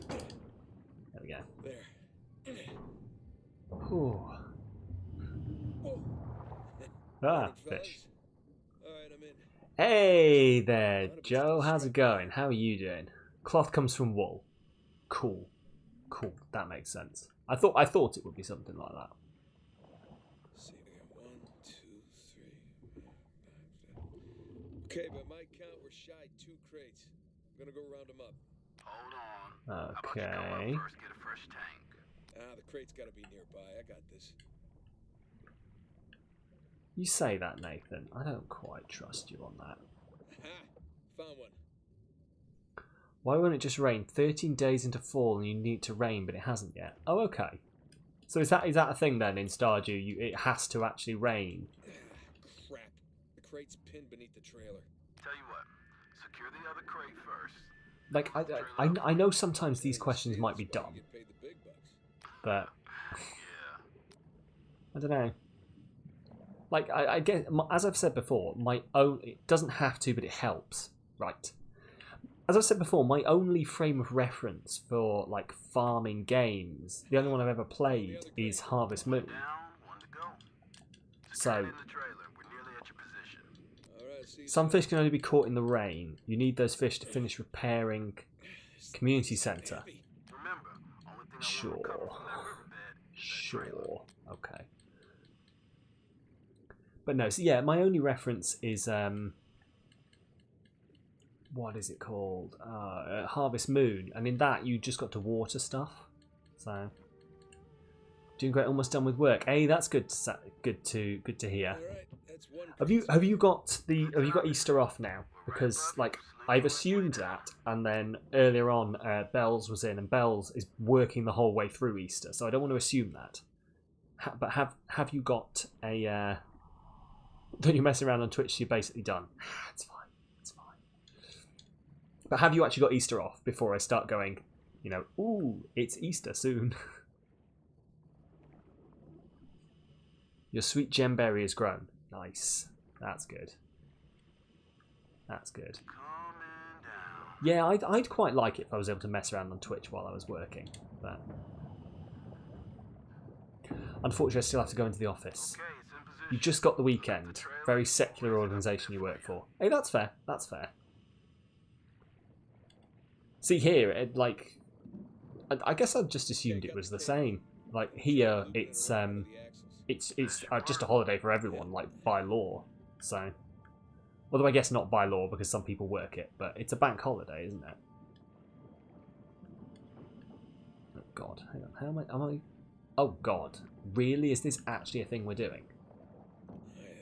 There we go. There. Ooh. Ah, fish. Alright, I'm in. Hey there, Joe. How's it going? How are you doing? Cloth comes from wool. Cool. Cool. That makes sense. I thought it would be something like that. Let's see, we got 1, 2, 3, 4, 5, 6. Okay, by my count, we're shy 2 crates. I'm gonna go round them up. Hold on. Okay. How about you come up first, get a fresh tank? The crate's gotta be nearby. I got this. You say that, Nathan. I don't quite trust you on that. Aha! Found one. Why won't it just rain? 13 days into fall and you need to rain, but it hasn't yet. Oh, okay. So is that a thing then in Stardew? It has to actually rain. Crap. The crate's pinned beneath the trailer. Tell you what. Secure the other crate first. Like I know sometimes these questions might be dumb, Get paid the big bucks. but Yeah. I don't know. Like I get, as I've said before, it doesn't have to, but it helps, right? As I've said before, my only frame of reference for like farming games, the only one I've ever played is Harvest Moon. Down, one to go. So In the trailer. We're nearly at your position. Alright, see you some fish can only be caught in the rain. You need those fish to finish repairing community centre. Remember, only thing I want to recover from that riverbed is that trailer. Sure. Okay. But no, so yeah, my only reference is what is it called? Harvest Moon, and in that you just got to water stuff. So doing great, almost done with work. Hey, that's good. Good to hear. Alright, that's one Have you got Easter off now? Because like I've assumed that, and then earlier on, Bells was in, and Bells is working the whole way through Easter, so I don't want to assume that. But have you got a? Don't you mess around on Twitch? You're basically done. It's fine. It's fine. But have you actually got Easter off before I start going? You know, ooh, it's Easter soon. Your sweet gemberry has grown. Nice. That's good. That's good. Yeah, I'd quite like it if I was able to mess around on Twitch while I was working. But unfortunately, I still have to go into the office. You just got the weekend. Very secular organisation you work for. Hey, that's fair. That's fair. See here, I guess I just assumed it was the same. Like here, it's just a holiday for everyone, like by law. So, although I guess not by law because some people work it, but it's a bank holiday, isn't it? Oh God, hang on. How am I? Oh God, really? Is this actually a thing we're doing?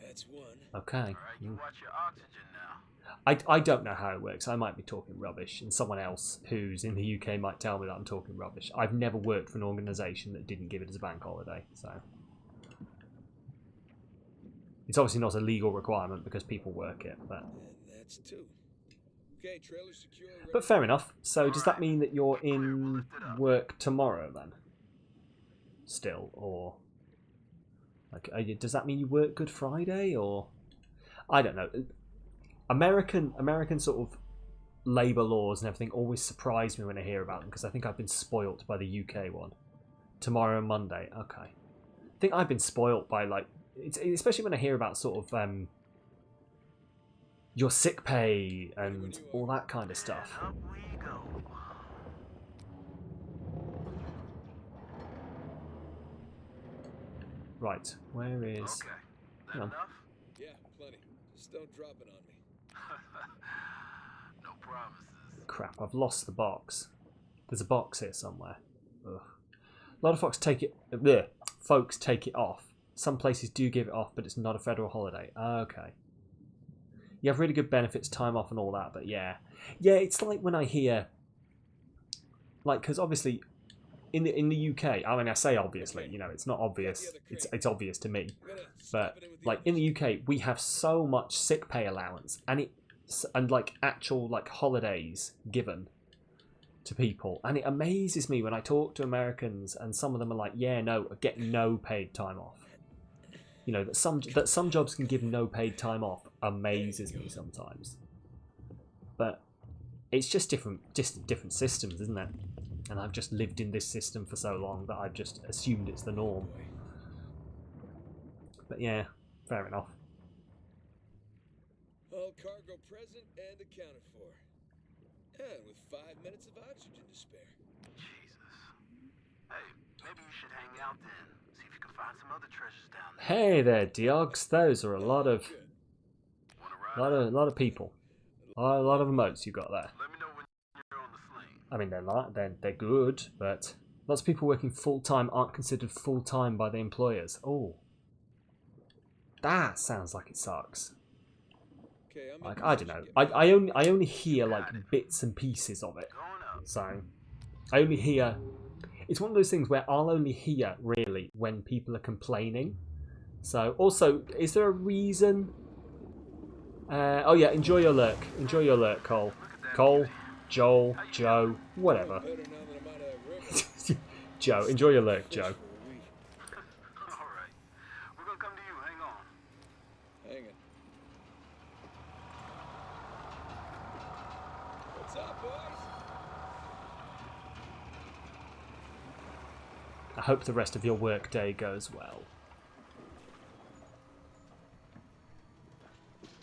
That's one. Okay. Alright, you watch your oxygen now. I don't know how it works. I might be talking rubbish, and someone else who's in the UK might tell me that I'm talking rubbish. I've never worked for an organisation that didn't give it as a bank holiday, so it's obviously not a legal requirement because people work it. But And that's 2. Okay, trailer secure. but fair enough. So does that mean that you're in work tomorrow then? Still, or like, does that mean you work Good Friday, or I don't know. American sort of labour laws and everything always surprise me when I hear about them because I think I've been spoilt by the UK one. Tomorrow and Monday, okay. I think I've been spoilt by like, especially when I hear about sort of your sick pay and all that kind of stuff. Up we go. Right, where is? Okay. That Hang on. enough? Yeah, plenty. Just don't drop it on me. No promises. Crap, I've lost the box. There's a box here somewhere. Ugh. A lot of folks take it off. Some places do give it off, but it's not a federal holiday. Okay. You have really good benefits, time off and all that, but yeah. Yeah, it's like when I hear... Like, because obviously, in the UK, I mean, I say obviously, you know, it's not obvious. It's obvious to me. But, like, in the UK, we have so much sick pay allowance, and like, actual, like, holidays given to people. And it amazes me when I talk to Americans, and some of them are like, yeah, no, get no paid time off. You know, that some jobs can give no paid time off amazes me sometimes. But it's just different systems, isn't it? And I've just lived in this system for so long that I've just assumed it's the norm. But yeah, fair enough. All cargo present and accounted for. And with 5 minutes of oxygen to spare. Jesus. Hey, maybe you should hang out then. See if you can find some other treasures down there. Hey there, Diogs. Those are a lot of people. A lot of emotes you got there. Let me know when you're on the sling. I mean, they're good, but lots of people working full-time aren't considered full-time by the employers. Oh. That sounds like it sucks. Like, I don't know. I only hear, like, bits and pieces of it. So, I only hear... It's one of those things where I'll only hear, really, when people are complaining. So, also, is there a reason... oh yeah, enjoy your lurk. Enjoy your lurk, Cole. Cole, Joel, Joe, whatever. Joe, enjoy your lurk, Joe. Alright. We're gonna come to you. Hang on. Hang it. What's up, boys? I hope the rest of your work day goes well.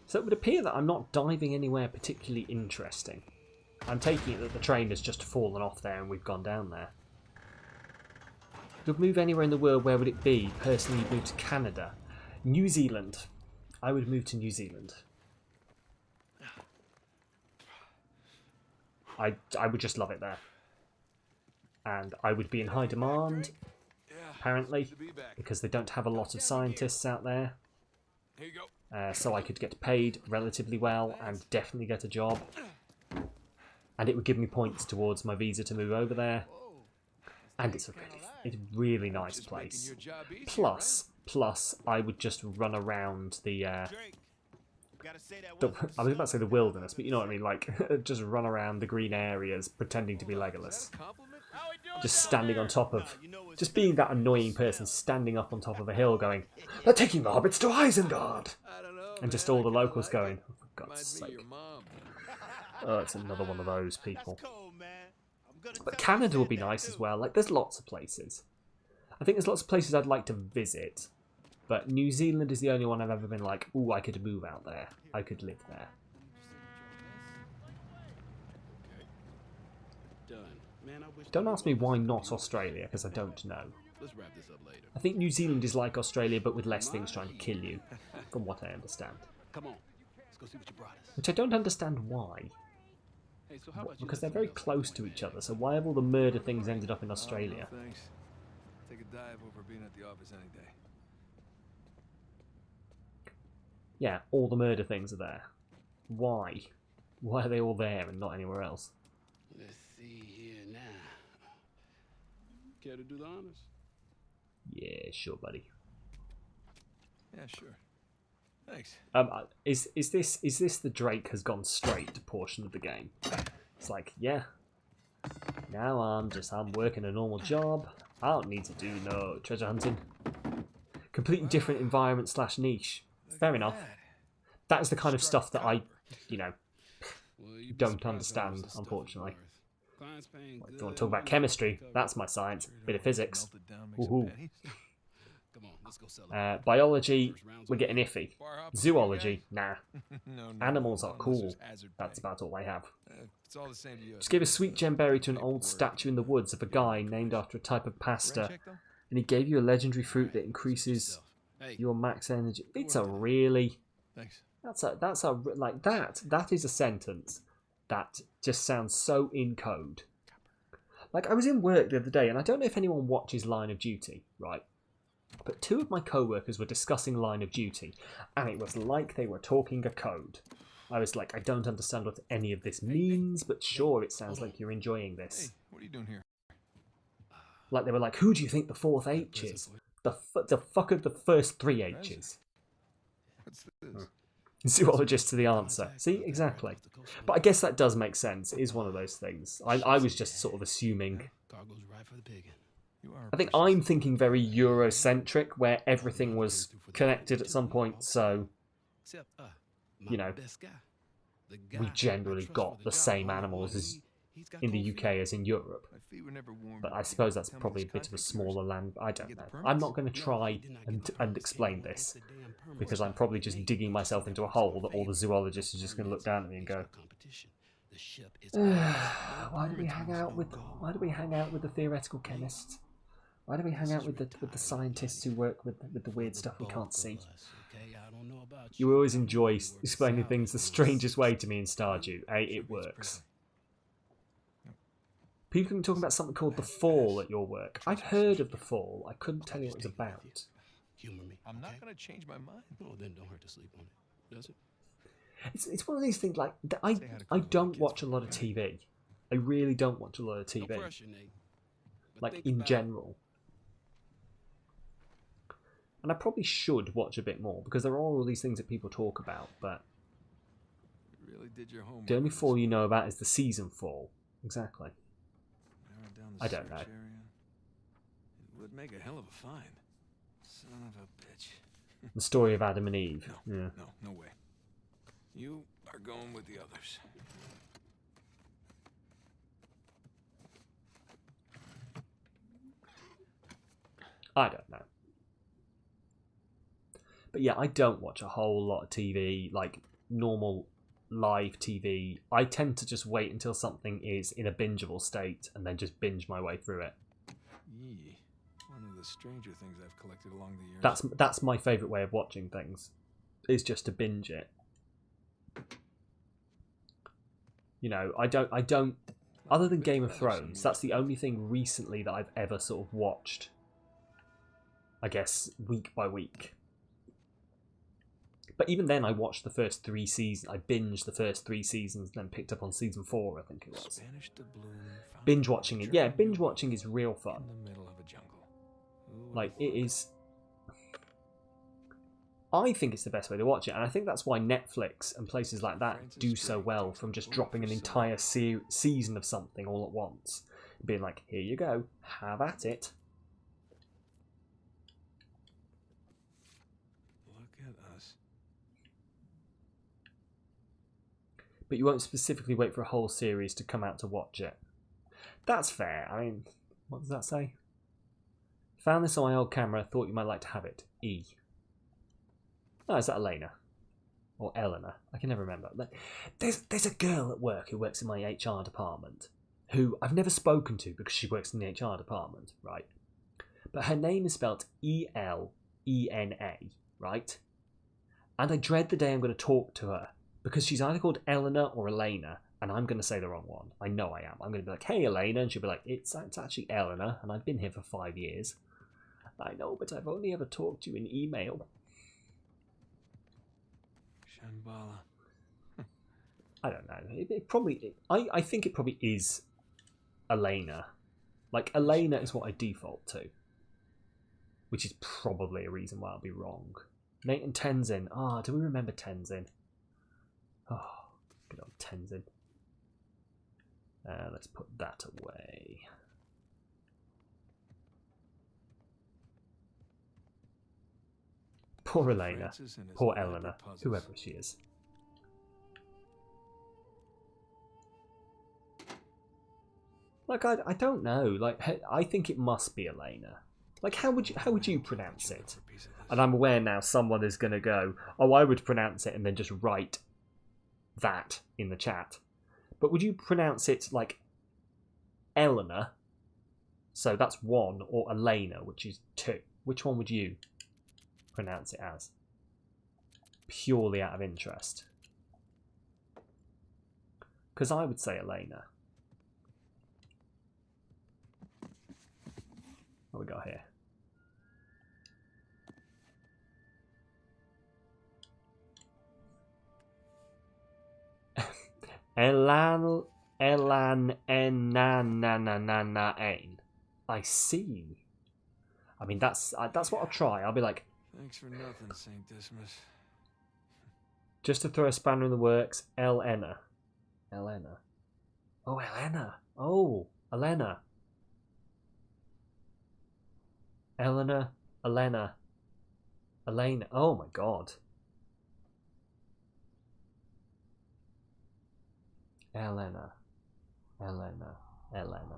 So it would appear that I'm not diving anywhere particularly interesting. I'm taking it that the train has just fallen off there and we've gone down there. If you'd move anywhere in the world, where would it be? Personally, you'd move to Canada. New Zealand. I would move to New Zealand. I would just love it there. And I would be in high demand, apparently, because they don't have a lot of scientists out there. Here you go. So I could get paid relatively well and definitely get a job. And it would give me points towards my visa to move over there. And it's a really nice place. Plus, I would just run around the I was about to say the wilderness, but you know what I mean, like, just run around the green areas pretending to be Legolas. Just standing on top of... Just being that annoying person standing up on top of a hill going, "They're taking the hobbits to Isengard!" And just all the locals going, "Oh, for God's sake." Oh, it's another one of those people. But Canada would be nice as well. Like, there's lots of places. I think there's lots of places I'd like to visit. But New Zealand is the only one I've ever been like, ooh, I could move out there. I could live there. Don't ask me why not Australia, because I don't know. I think New Zealand is like Australia, but with less things trying to kill you, from what I understand. Which I don't understand why. Because they're very close to each other, so why have all the murder things ended up in Australia? Thanks. Take a dive over being at the office any day. Yeah, all the murder things are there. Why? Why are they all there and not anywhere else? Let's see here now. Care to do the honors? Yeah, sure, buddy. Yeah, sure. Thanks. Is this the Drake has gone straight portion of the game? It's like, yeah. Now I'm working a normal job. I don't need to do no treasure hunting. Completely different environment / niche. Fair enough. That is the kind of stuff that I, don't understand, unfortunately. If you want to talk about chemistry, that's my science. Bit of physics. Woohoo. Biology, we're getting iffy. Zoology, nah. Animals are cool. That's about all I have. Just gave a sweet gemberry to an old statue in the woods of a guy named after a type of pasta, and he gave you a legendary fruit that increases your max energy. It's a really... That is a sentence that just sounds so in code. Like, I was in work the other day, and I don't know if anyone watches Line of Duty, right? But 2 of my co-workers were discussing Line of Duty, and it was like they were talking a code. I was like, I don't understand what any of this means, but sure, it sounds like you're enjoying this. Hey, what are you doing here? Like, they were like, who do you think the fourth H is? The fuck are the first three H's? What's this? Zoologist to the answer. See, exactly. But I guess that does make sense. It is one of those things. I was just sort of assuming. I think I'm thinking very Eurocentric, where everything was connected at some point, so, you know, we generally got the same animals as in the UK as in Europe. But I suppose that's probably a bit of a smaller land. I don't know. I'm not going to try and explain this, because I'm probably just digging myself into a hole that all the zoologists are just going to look down at me and go, why do we hang out with the theoretical chemists? Why do we hang out with the scientists who work with the weird stuff we can't see? You always enjoy explaining things the strangest way to me in Stardew. It works. People have been talking about something called The Fall at your work. I've heard of The Fall. I couldn't tell you what it was about. Humor me. I'm not going to change my mind. Oh, then don't hurt to sleep on it, does it? It's one of these things, like, I don't watch a lot of TV. I really don't watch a lot of TV. Like, in general. And I probably should watch a bit more, because there are all these things that people talk about, but Really did your homework. the only fall you know about is the season fall. Exactly. Down the I don't know. search area. It would make a hell of a find. Son of a bitch. The story of Adam and Eve. Yeah. No way. You are going with the others. I don't know. But yeah, I don't watch a whole lot of TV, like normal live TV. I tend to just wait until something is in a bingeable state and then just binge my way through it. Yee. One of the stranger things I've collected along the years. That's my favourite way of watching things, is just to binge it. You know, I don't other than Game of Thrones, that's the only thing recently that I've ever sort of watched, I guess, week by week. But even then, I watched the first 3 seasons. I binged the first 3 seasons, then picked up on season 4, I think it was. Binge watching it. Yeah, binge watching is real fun. Like, it is. I think it's the best way to watch it, and I think that's why Netflix and places like that do so well from just dropping an entire season of something all at once. Being like, here you go, have at it. Look at us. But you won't specifically wait for a whole series to come out to watch it. That's fair. I mean, what does that say? Found this on my old camera, thought you might like to have it. E. Oh, is that Elena? Or Eleanor? I can never remember. There's a girl at work who works in my HR department, who I've never spoken to because she works in the HR department, right? But her name is spelled Elena, right? And I dread the day I'm going to talk to her, because she's either called Eleanor or Elena, and I'm going to say the wrong one. I know I am. I'm going to be like, hey, Elena, and she'll be like, it's actually Eleanor, and I've been here for 5 years. I know, but I've only ever talked to you in email. Shambhala. I don't know. I think it probably is Elena. Like, Elena is what I default to, which is probably a reason why I'll be wrong. Nate and Tenzin. Ah, do we remember Tenzin? Oh, good old Tenzin. Let's put that away. Poor Elena. Poor Eleanor. Whoever she is. Like, I don't know. Like, I think it must be Elena. Like, how would you pronounce it? And I'm aware now someone is going to go, oh, I would pronounce it, and then just write that in the chat. But would you pronounce it like Eleanor? So that's 1, or Elena, which is 2. Which one would you pronounce it as? Purely out of interest. Because I would say Elena. What we got here? Ain. I see. I mean, that's what I'll try. I'll be like, Thanks for nothing, Saint Dismas. just to throw a spanner in the works, Elena. Elena. Oh, Elena. Oh, Elena. Elena. Elena. Elena. Oh my god. Elena. Elena. Elena.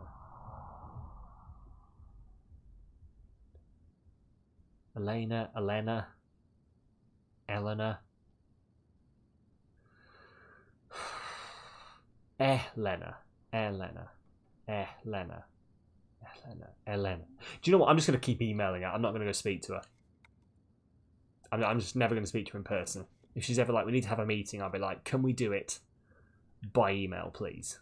Elena. Elena. Elena. Elena. Elena. Elena. Elena. Do you know what? I'm just going to keep emailing her. I'm not going to go speak to her. I'm just never going to speak to her in person. If she's ever like, we need to have a meeting, I'll be like, can we do it by email, please?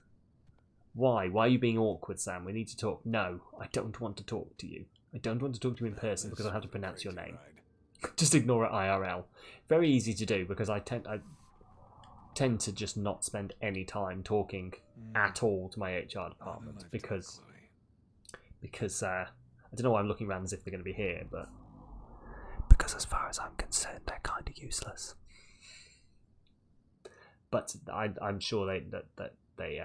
Why? Why are you being awkward, Sam? We need to talk. No, I don't want to talk to you. I don't want to talk to you in person because I have to pronounce your name. Just ignore it IRL. Very easy to do because I tend to just not spend any time talking at all to my HR department because I don't know why I'm looking around as if they're going to be here, but because as far as I'm concerned, they're kind of useless. But I'm sure they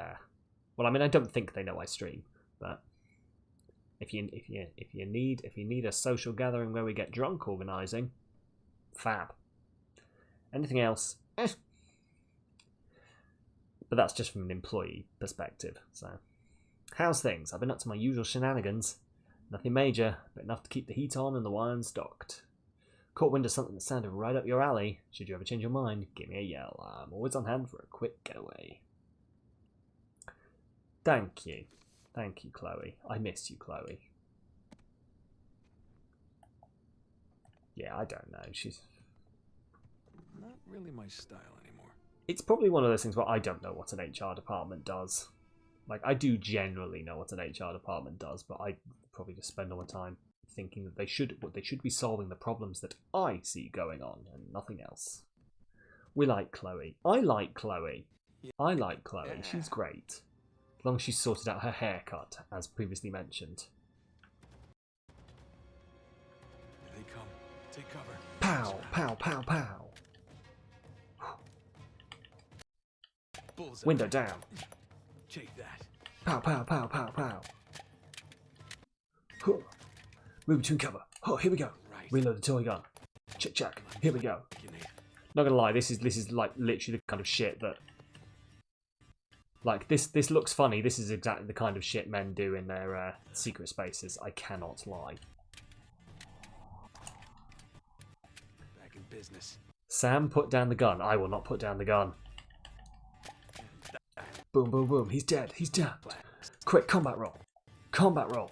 well, I mean, I don't think they know I stream, but if you need a social gathering where we get drunk organising, fab. Anything else? But that's just from an employee perspective. So, how's things? I've been up to my usual shenanigans. Nothing major, but enough to keep the heat on and the wine stocked. Caught wind of something that sounded right up your alley. Should you ever change your mind, give me a yell. I'm always on hand for a quick getaway. Thank you. Thank you, Chloe. I miss you, Chloe. Yeah, I don't know. She's Not really my style anymore. It's probably one of those things where I don't know what an HR department does. Like, I do generally know what an HR department does, but I probably just spend all the time thinking that they should be solving the problems that I see going on and nothing else. We like Chloe. I like Chloe. I like Chloe. She's great. As long as she's sorted out her haircut, as previously mentioned. Here they come. Take cover. Pow, pow, pow, pow. Bullseye. Window down. Take that. Pow, pow, pow, pow, pow. Huh. Move between cover. Oh, here we go. Right. Reload the toy gun. Check, check. Here we go. Not gonna lie, this is like literally the kind of shit that, like, this looks funny. This is exactly the kind of shit men do in their secret spaces. I cannot lie. Back in business. Sam, put down the gun. I will not put down the gun. Boom, boom, boom. He's dead. He's down. Quick, combat roll. Combat roll.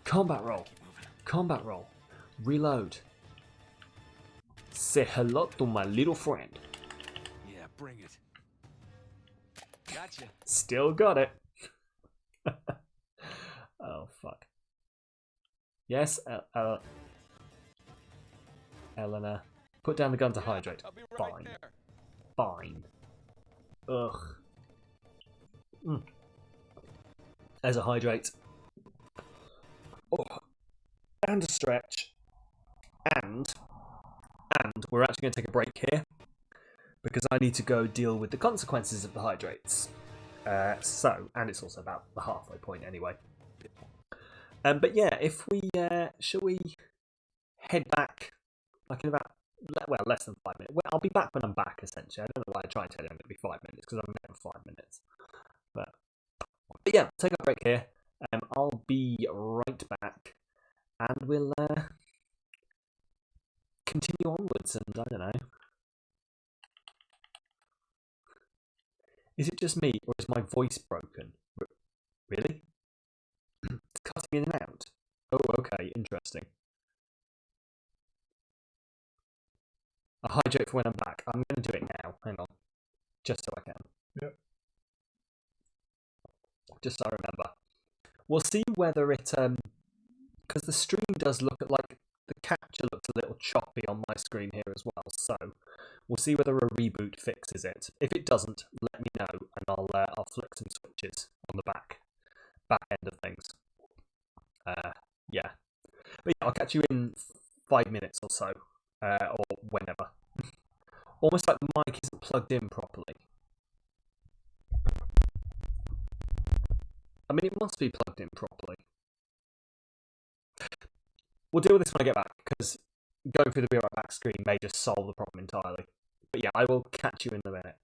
Combat roll. Combat roll. Reload. Say hello to my little friend. Yeah, bring it. Gotcha. Still got it. Oh, fuck. Yes, Eleanor. Put down the gun to hydrate. Fine. Fine. Ugh. There's a hydrate. Oh. And a stretch. And we're actually going to take a break here because I need to go deal with the consequences of the hydrates. And it's also about the halfway point anyway. But yeah, if we shall we head back like in about less than 5 minutes. Well, I'll be back when I'm back. Essentially, I don't know why I try and tell you I'm going to be 5 minutes because I'm there in 5 minutes. But yeah, take a break here. I'll be right back, and we'll continue onwards. And I don't know, is it just me or is my voice broken? Really? It's cutting in and out. Oh, okay, interesting. I'll hydrate for when I'm back. I'm going to do it now. Hang on, just so I can. Yep. Just so I remember. We'll see whether it because the stream does look like the capture looks a little choppy on my screen here as well. So We'll see whether a reboot fixes it. If it doesn't, let me know, and I'll flick some switches on the back end of things. Yeah. But yeah, I'll catch you in 5 minutes or so, or whenever. Almost like the mic isn't plugged in properly. I mean, it must be plugged in properly. We'll deal with this when I get back, because going through the Be Right Back screen may just solve the problem entirely. But yeah, I will catch you in a minute.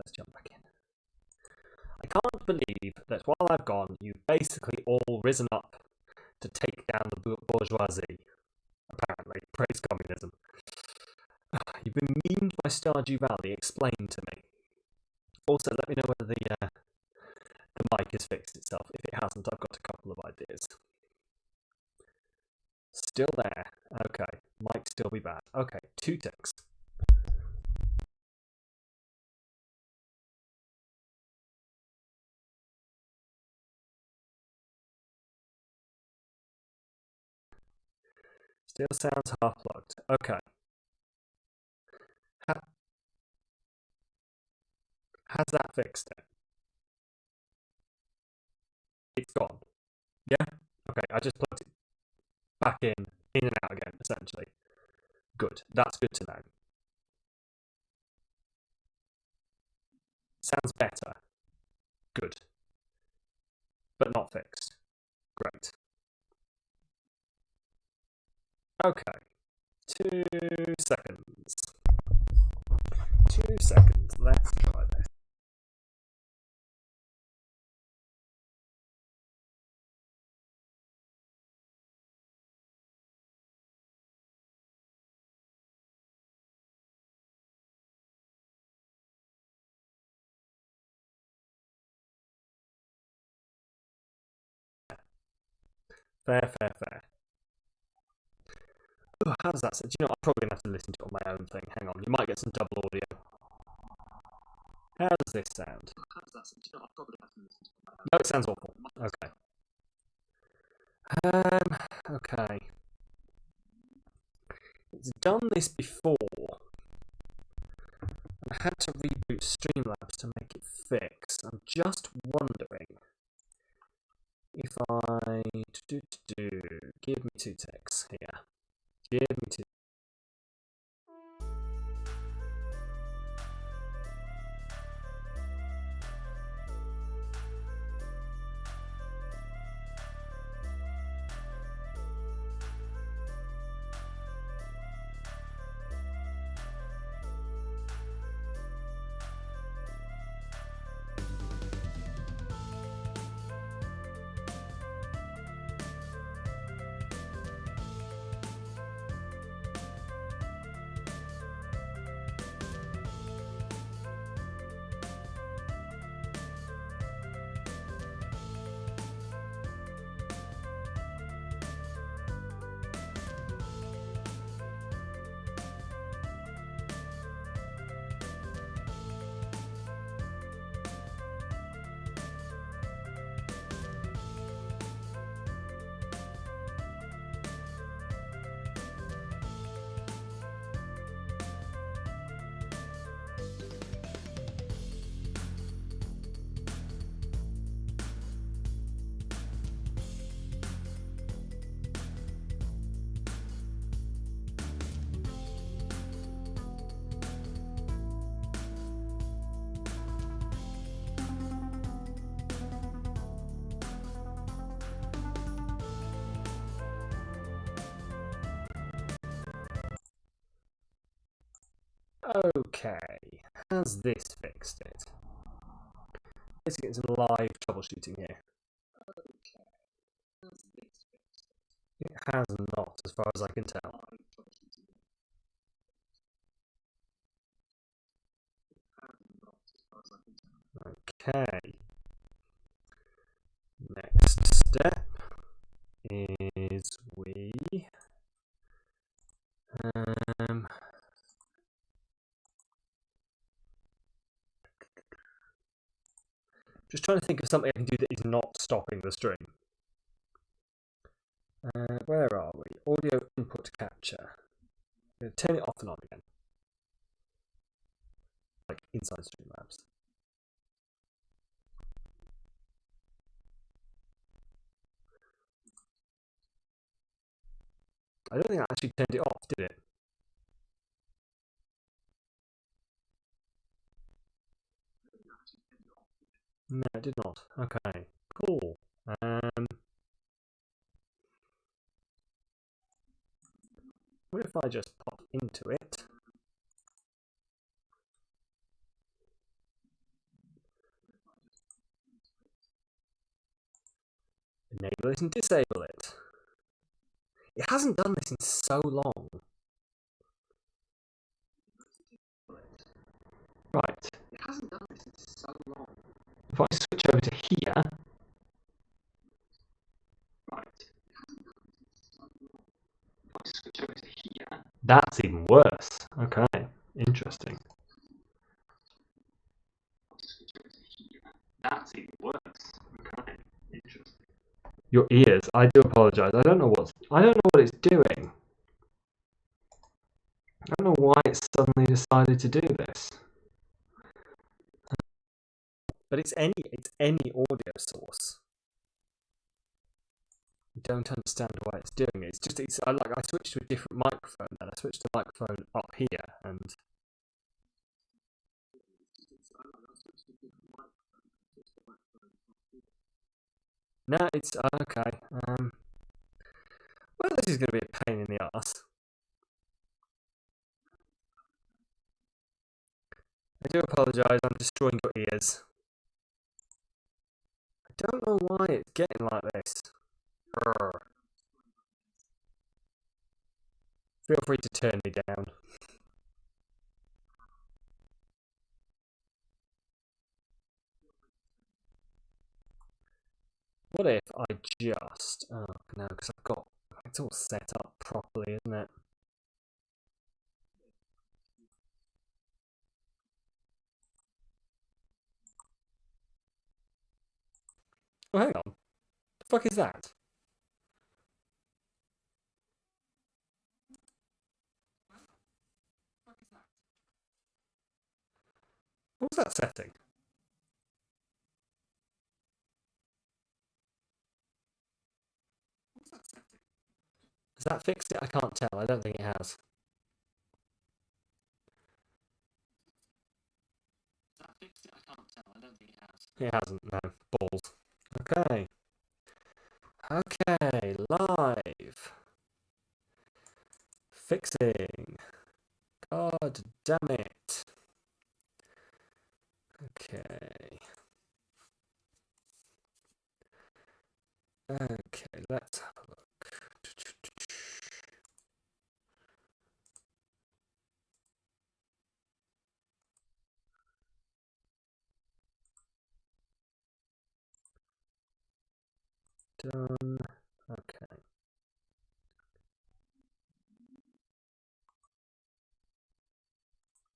let's jump back in. I can't believe that while I've gone, you've basically all risen up to take down the bourgeoisie. Apparently, praise communism. You've been memed by Stardew Valley. Explain to me. Also, let me know whether the mic has fixed itself. If it hasn't, I've got a couple of ideas. Still there. Okay. Might still be bad. Okay, 2 ticks. Still sounds half plugged. Okay. Has that fixed it? It's gone. Yeah? Okay, I just plugged it back in and out again, essentially. Good. That's good to know. Sounds better. Good. But not fixed. Great. Okay. 2 seconds. 2 seconds. Let's try this. Fair. Oh, how does that sound? Do you know, I'm probably going to have to listen to it on my own thing. Hang on, you might get some double audio. How does this sound? No, it sounds awful. Okay. Okay. It's done this before. I had to reboot Streamlabs to make it fix. I'm just wondering if I give me 2 ticks here. Give me 2. Okay, has this fixed it? Let's get some live troubleshooting here. It has not, as far as I can tell. Okay. Next step is we just trying to think of something I can do that is not stopping the stream. Where are we? Audio input capture. Turn it off and on again. Like inside Streamlabs. I don't think I actually turned it off, did it? No, it did not. Okay, cool. What if I just pop into it? Enable it and disable it. It hasn't done this in so long. Right. It hasn't done this in so long. If I switch over to here. Right. It hasn't done this in so long. If I switch over to here. That's even worse. Okay. Interesting. That's even worse. Okay. Interesting. Your ears. I do apologise. I don't know what it's doing. I don't know why it's suddenly decided to do this. But it's any audio source. I don't understand why it's doing it. I switched to a different microphone then. I switched the microphone up here and no, it's okay. Well, this is going to be a pain in the ass. I do apologise. I'm destroying your ears. I don't know why it's getting like this. Urgh. Feel free to turn me down. What if I just... Oh, no, because I've got... It's all set up properly, isn't it? Oh, hang on. The fuck is that? What was that setting? Has that fixed it? I can't tell. I don't think it has. It hasn't, no. Balls. Okay. Okay, live. Fixing. God damn it. Okay. Okay, let's have a look. Done. Okay.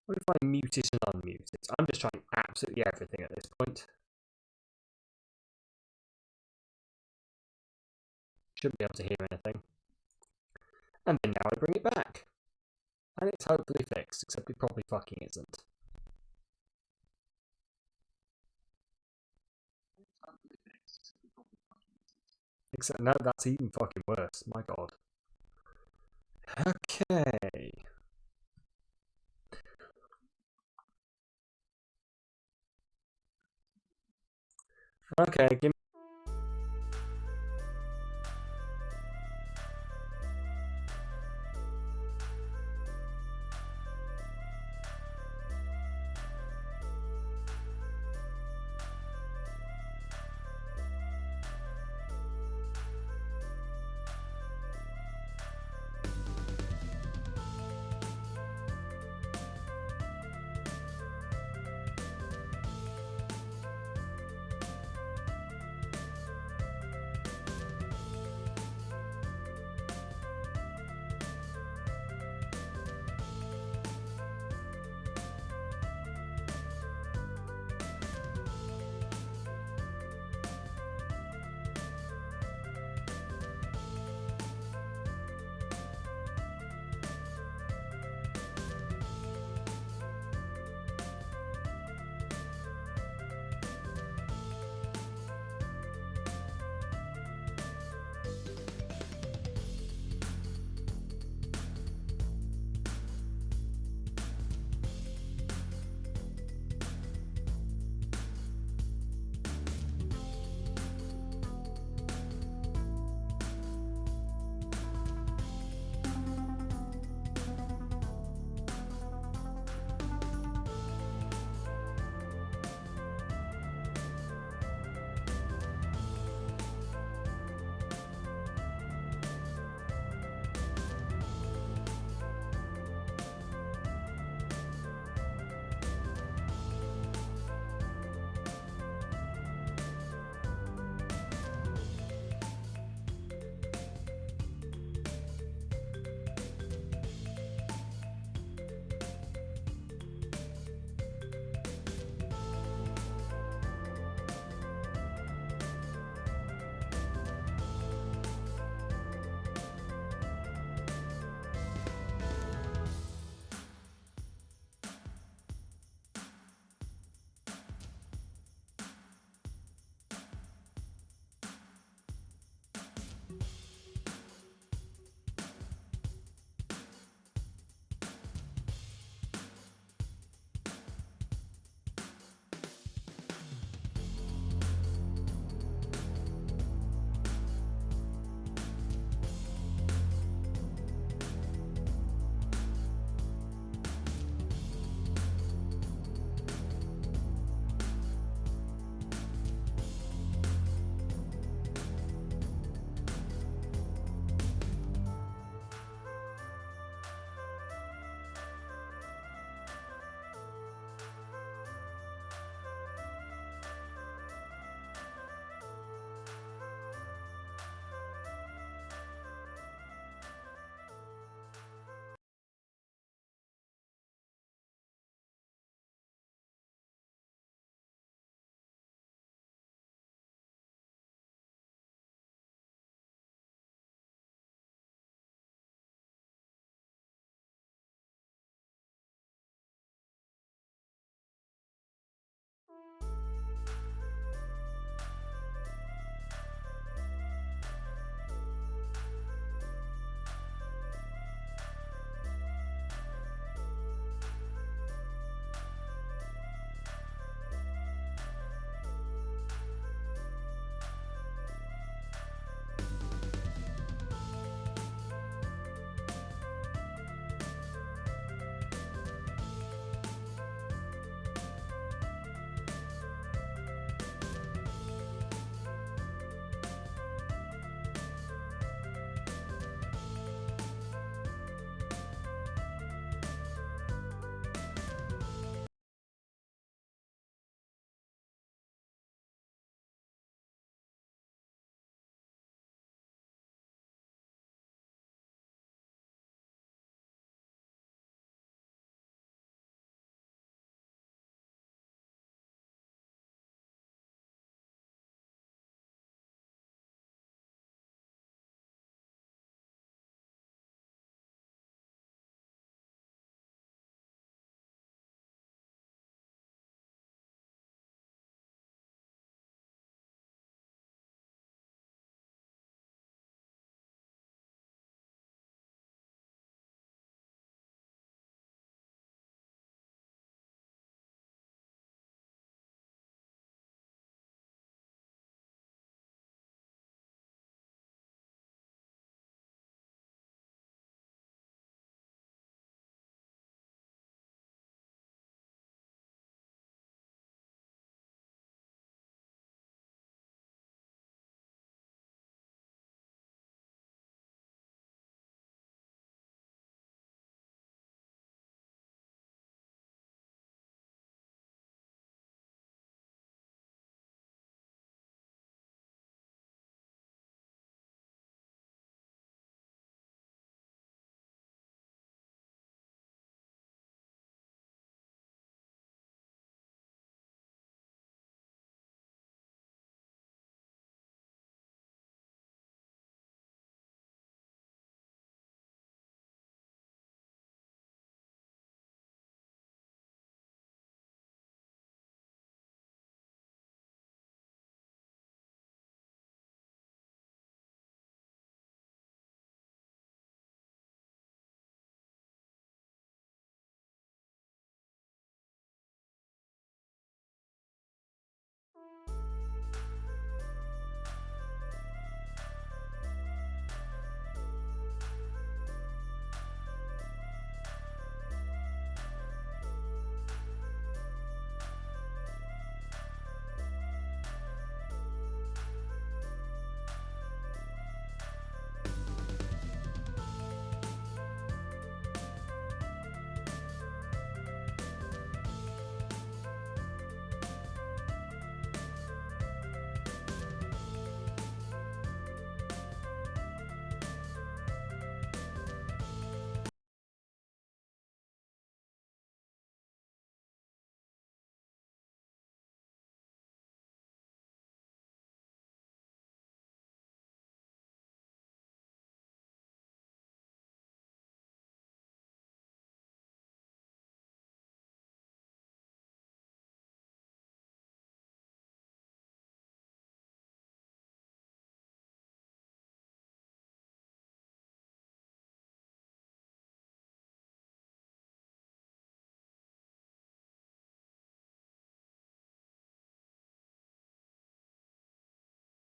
What if I mute it and unmute it? I'm just trying absolutely everything at this point. Shouldn't be able to hear anything. And then now I bring it back. And it's hopefully fixed, except it probably fucking isn't. Except no, that's even fucking worse. My god. Okay. Okay, give